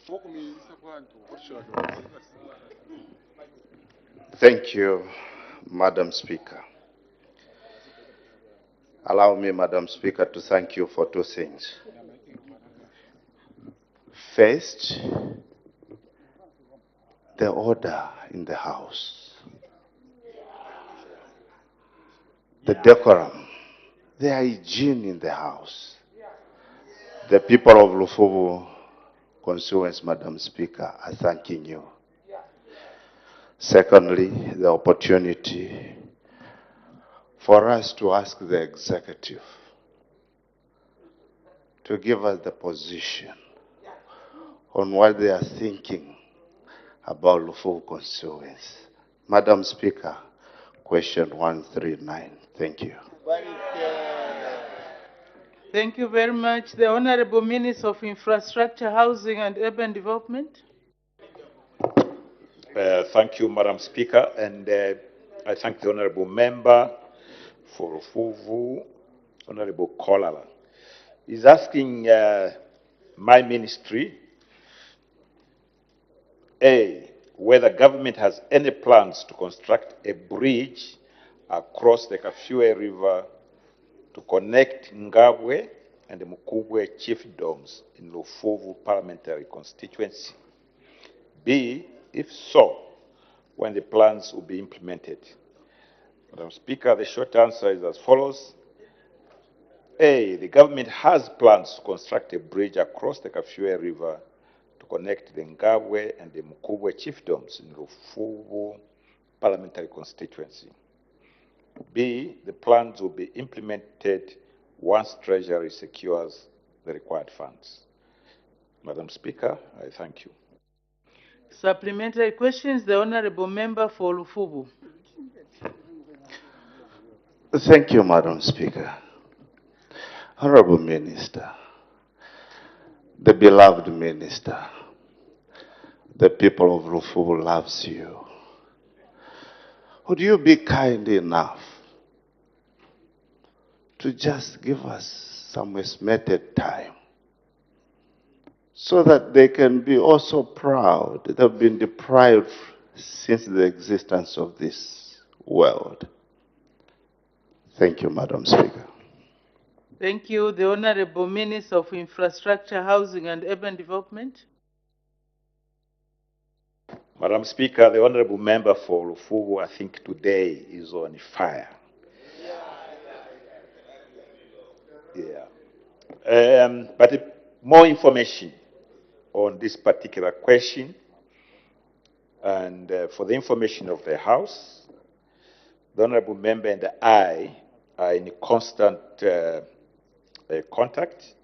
Thank you, Madam Speaker. Allow me, Madam Speaker, to thank you for two things. First, the order in the House, the decorum, the hygiene in the House. The people of Luovu Constituency, Madam Speaker, are thanking you. Secondly, the opportunity for us to ask the executive to give us the position on what they are thinking about Luovu Constituency. Madam Speaker, question 139. Thank you. Thank you very much. The Honorable Minister of Infrastructure, Housing and Urban Development. Thank you, Madam Speaker, and I thank the Honorable Member for Luovu, Honorable Kolala. He's asking my ministry, A, whether government has any plans to construct a bridge across the Kafue River to connect Ngabwe and the Mukubwe chiefdoms in Luovu parliamentary constituency? B, if so, when the plans will be implemented? Madam Speaker, the short answer is as follows. A, the government has plans to construct a bridge across the Kafue River to connect the Ngabwe and the Mukubwe chiefdoms in Luovu parliamentary constituency. B, the plans will be implemented once Treasury secures the required funds. Madam Speaker, I thank you. Supplementary questions, the Honorable Member for Luovu. Thank you, Madam Speaker. Honorable Minister, the beloved Minister, the people of Luovu loves you. Would you be kind enough to just give us some estimated time so that they can be also proud they've been deprived since the existence of this world? Thank you, Madam Speaker. Thank you. The Honorable Minister of Infrastructure, Housing and Urban Development. Madam Speaker, the honorable member for Luovu, I think today is on fire. Yeah. But more information on this particular question, and for the information of the House, the honorable member and I are in constant contact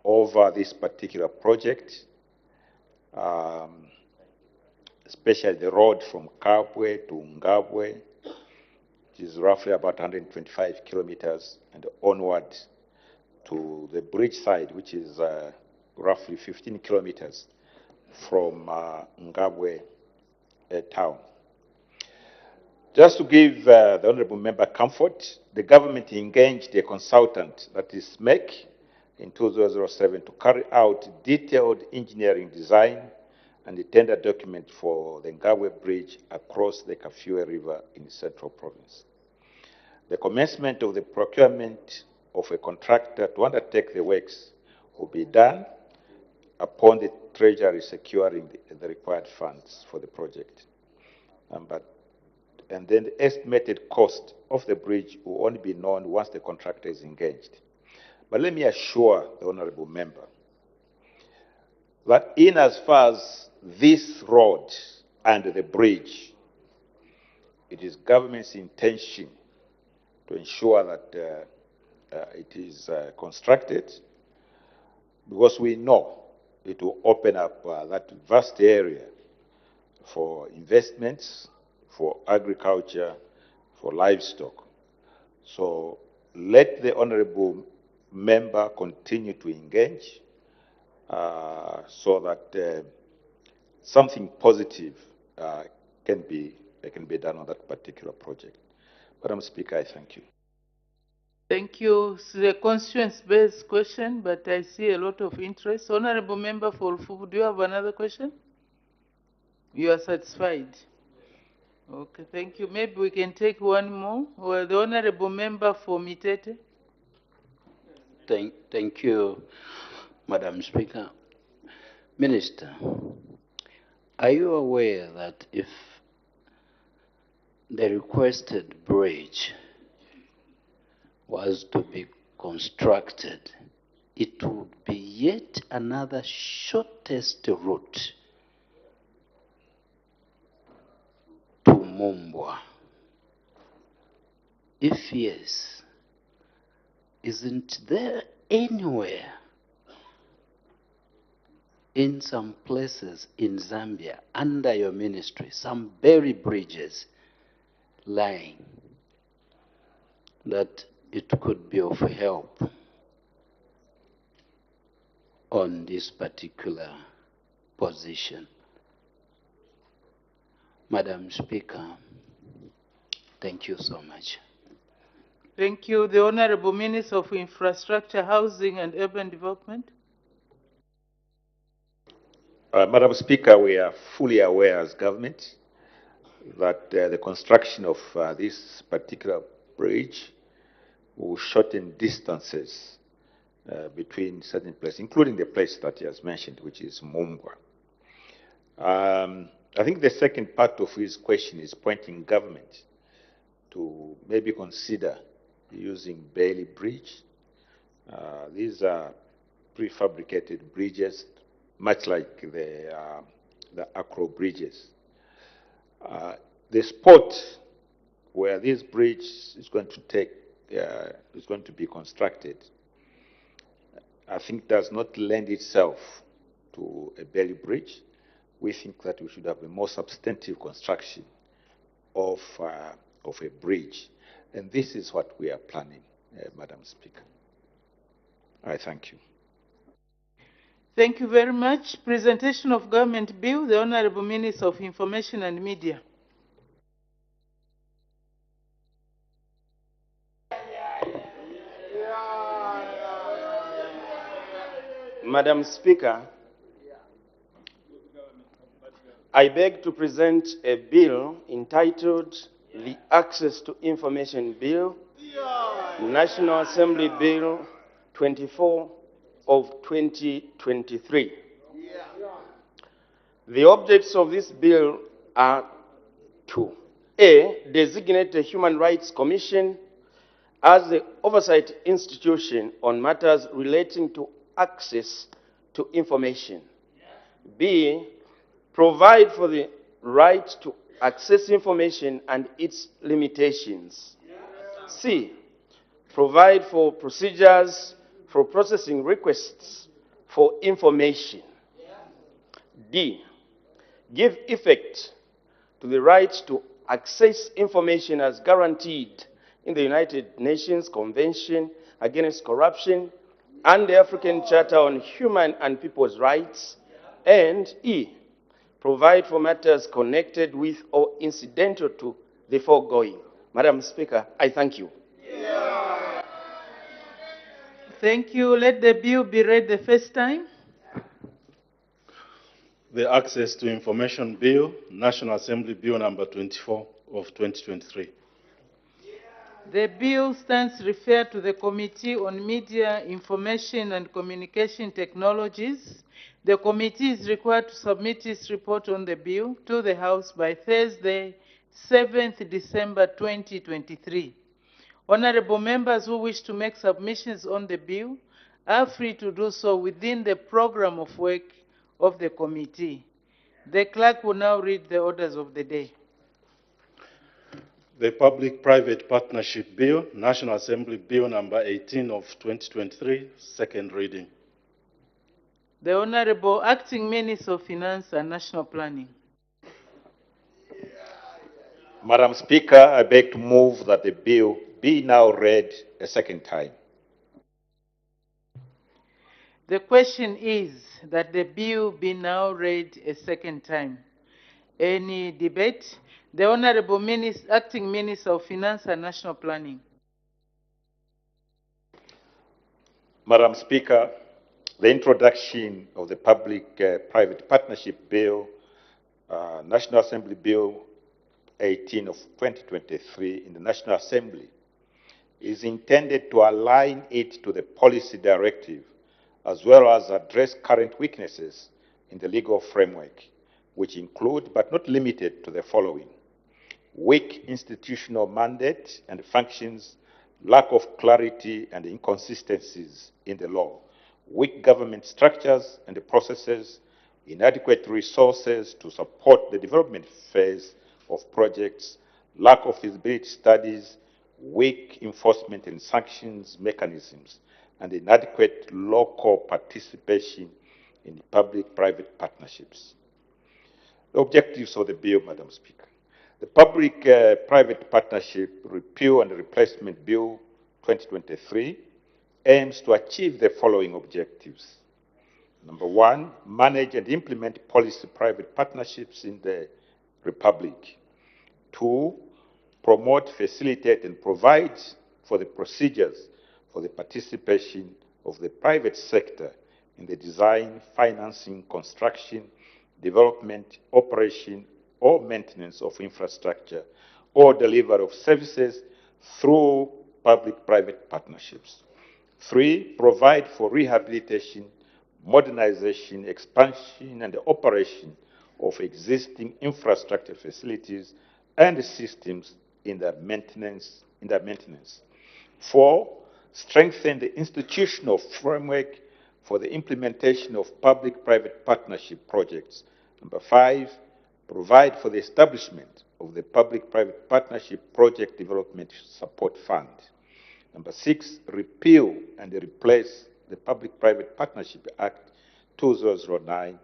over this particular project, especially the road from Kabwe to Ngabwe, which is roughly about 125 kilometers, and onward to the bridge side, which is roughly 15 kilometers from Ngabwe town. Just to give the honorable member comfort, the government engaged a consultant, that is MEC, in 2007 to carry out detailed engineering design and the tender document for the Ngabwe Bridge across the Kafue River in Central Province. The commencement of the procurement of a contractor to undertake the works will be done upon the Treasury securing the required funds for the project. And then the estimated cost of the bridge will only be known once the contractor is engaged. But let me assure the honorable member that in as far as this road and the bridge, it is government's intention to ensure that it is constructed, because we know it will open up that vast area for investments, for agriculture, for livestock. So let the honorable member continue to engage so that something positive can be done on that particular project. Madam Speaker, I thank you. Thank you. It's a constituency-based question, but I see a lot of interest. Honorable Member for Luovu, do you have another question? You are satisfied? Okay, thank you. Maybe we can take one more. Well, the Honorable Member for Mitete. Thank you, Madam Speaker. Minister, are you aware that if the requested bridge was to be constructed, it would be yet another shortest route to Mumbwa? If yes, isn't there anywhere in some places in Zambia under your ministry some buried bridges lying that it could be of help on this particular position? Madam Speaker, thank you so much. Thank you. The Honorable Minister of Infrastructure, Housing and Urban Development. Madam Speaker, we are fully aware as government that the construction of this particular bridge will shorten distances between certain places, including the place that he has mentioned, which is Mumbwa. I think the second part of his question is pointing government to maybe consider using Bailey Bridge. These are prefabricated bridges, much like the Accra bridges. The spot where this bridge is going to be constructed, I think does not lend itself to a Bailey Bridge. We think that we should have a more substantive construction of a bridge. And this is what we are planning, Madam Speaker. I thank you. Thank you very much. Presentation of Government Bill, the Honorable Minister of Information and Media. Madam Speaker, I beg to present a bill entitled the Access to Information Bill, National Assembly Bill 24 of 2023. The objects of this bill are to A, designate a Human Rights Commission as the oversight institution on matters relating to access to information. B, provide for the right to access information and its limitations. C, provide for procedures for processing requests for information. D, give effect to the right to access information as guaranteed in the United Nations Convention Against Corruption and the African Charter on Human and People's Rights. And E, provide for matters connected with or incidental to the foregoing. Madam Speaker, I thank you. Thank you. Let the bill be read the first time. The Access to Information Bill, National Assembly Bill number 24 of 2023. The bill stands referred to the Committee on Media, Information and Communication Technologies. The committee is required to submit its report on the bill to the House by Thursday, 7th December 2023. Honorable members who wish to make submissions on the bill are free to do so within the program of work of the committee. The clerk will now read the orders of the day. The Public-Private Partnership Bill, National Assembly Bill number 18 of 2023, second reading. The Honorable Acting Minister of Finance and National Planning. Madam Speaker, I beg to move that the bill be now read a second time. The question is that the bill be now read a second time. Any debate? The Honorable Acting Minister of Finance and National Planning. Madam Speaker, the introduction of the Public-Private Partnership Bill, National Assembly Bill 18 of 2023 in the National Assembly is intended to align it to the policy directive as well as address current weaknesses in the legal framework, which include but not limited to the following: weak institutional mandate and functions, lack of clarity and inconsistencies in the law, weak government structures and processes, inadequate resources to support the development phase of projects, lack of feasibility studies, weak enforcement and sanctions mechanisms, and inadequate local participation in public-private partnerships. The objectives of the bill, Madam Speaker. The Public-Private Partnership Repeal and Replacement Bill 2023 aims to achieve the following objectives. Number one, manage and implement policy private partnerships in the Republic. Two, promote, facilitate, and provide for the procedures for the participation of the private sector in the design, financing, construction, development, operation, or maintenance of infrastructure or delivery of services through public-private partnerships. 3, provide for rehabilitation, modernization, expansion, and operation of existing infrastructure facilities and systems in their maintenance. 4, strengthen the institutional framework for the implementation of public-private partnership projects. Number 5, provide for the establishment of the Public-Private Partnership Project Development Support Fund. Number 6, repeal and replace the Public-Private Partnership Act 2009.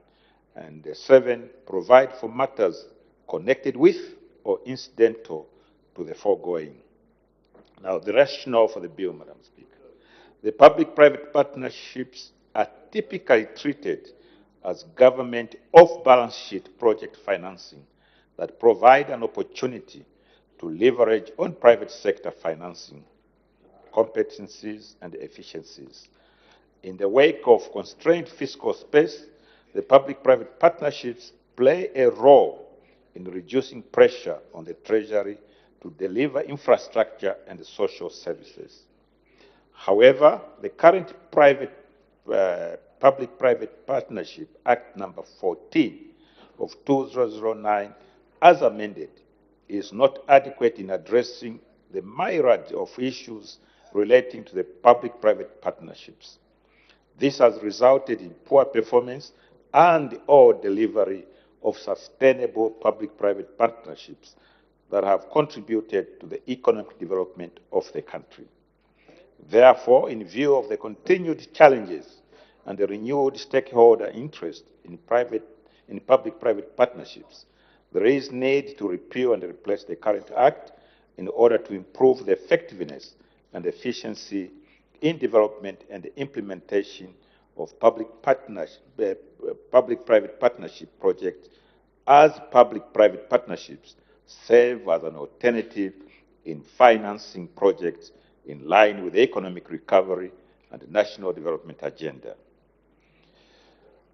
And 7, provide for matters connected with or incidental to the foregoing. Now, the rationale for the bill, Madam Speaker. The public-private partnerships are typically treated as government off-balance sheet project financing that provide an opportunity to leverage on private sector financing, competencies, and efficiencies. In the wake of constrained fiscal space, the public-private partnerships play a role in reducing pressure on the Treasury to deliver infrastructure and social services. However, the current Public-Private Partnership Act number 14 of 2009, as amended, is not adequate in addressing the myriad of issues relating to the public-private partnerships. This has resulted in poor performance and/or delivery of sustainable public-private partnerships that have contributed to the economic development of the country. Therefore, in view of the continued challenges and the renewed stakeholder interest in public-private partnerships, there is need to repeal and replace the current Act in order to improve the effectiveness and efficiency in development and the implementation of public-private partnership projects, as public-private partnerships serve as an alternative in financing projects in line with the economic recovery and the national development agenda.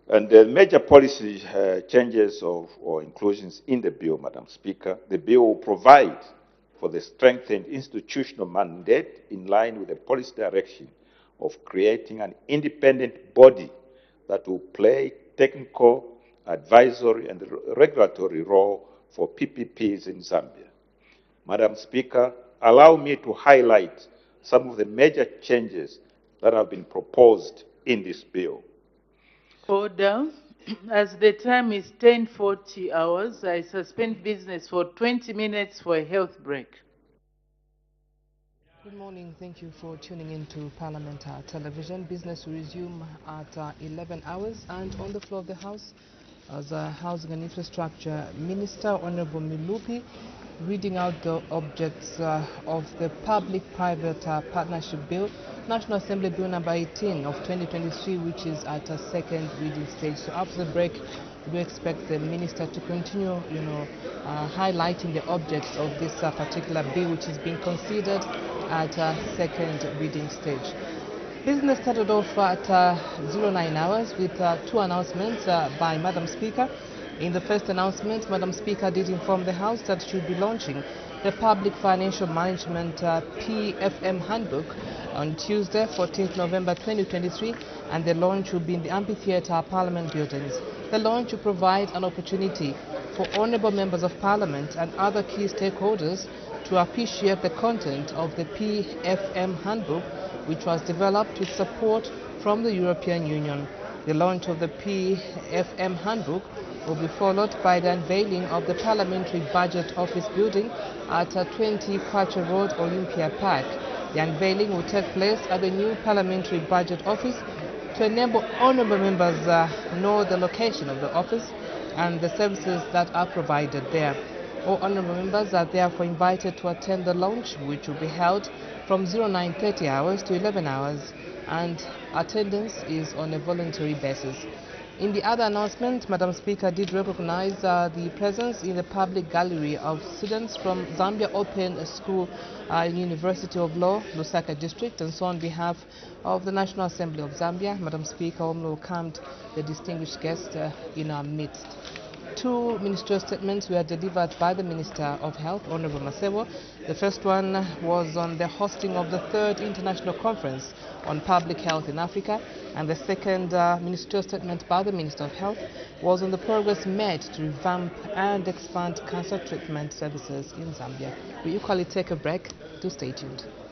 And the major policy changes or inclusions in the bill, Madam Speaker, the bill will provide for the strengthened institutional mandate in line with the policy direction of creating an independent body that will play technical, advisory, and regulatory role for PPPs in Zambia. Madam Speaker, allow me to highlight some of the major changes that have been proposed in this bill. Order. As the time is 10:40 hours, I suspend business for 20 minutes for a health break. Good morning. Thank you for tuning in to Parliament Television. Business will resume at 11 hours. And on the floor of the House, as Housing and Infrastructure Minister, Honorable Milupi, reading out the objects of the Public-Private Partnership Bill, National Assembly Bill number 18 of 2023, which is at a second reading stage. So after the break, we expect the Minister to continue, highlighting the objects of this particular bill, which is being considered at a second reading stage. Business started off at 09 hours with two announcements by Madam Speaker. In the first announcement, Madam Speaker did inform the House that she will be launching the Public Financial Management PFM Handbook on Tuesday, 14th November 2023, and the launch will be in the Amphitheatre Parliament buildings. The launch will provide an opportunity for honourable members of Parliament and other key stakeholders to appreciate the content of the PFM Handbook, which was developed with support from the European Union. The launch of the PFM Handbook will be followed by the unveiling of the Parliamentary Budget Office building at 20 Quacher Road, Olympia Park. The unveiling will take place at the new Parliamentary Budget Office to enable honourable members know the location of the office and the services that are provided there. All honourable members are therefore invited to attend the launch, which will be held from 09:30 hours to 11 hours, and attendance is on a voluntary basis. In the other announcement, Madam Speaker did recognize the presence in the public gallery of students from Zambia Open School University of Law, Lusaka District, and so on behalf of the National Assembly of Zambia, Madam Speaker warmly welcomed the distinguished guest in our midst. two ministerial statements were delivered by the Minister of Health, Honorable Masewo. The first one was on the hosting of the 3rd International Conference on Public Health in Africa, and the second ministerial statement by the Minister of Health was on the progress made to revamp and expand cancer treatment services in Zambia. We equally take a break. Do stay tuned.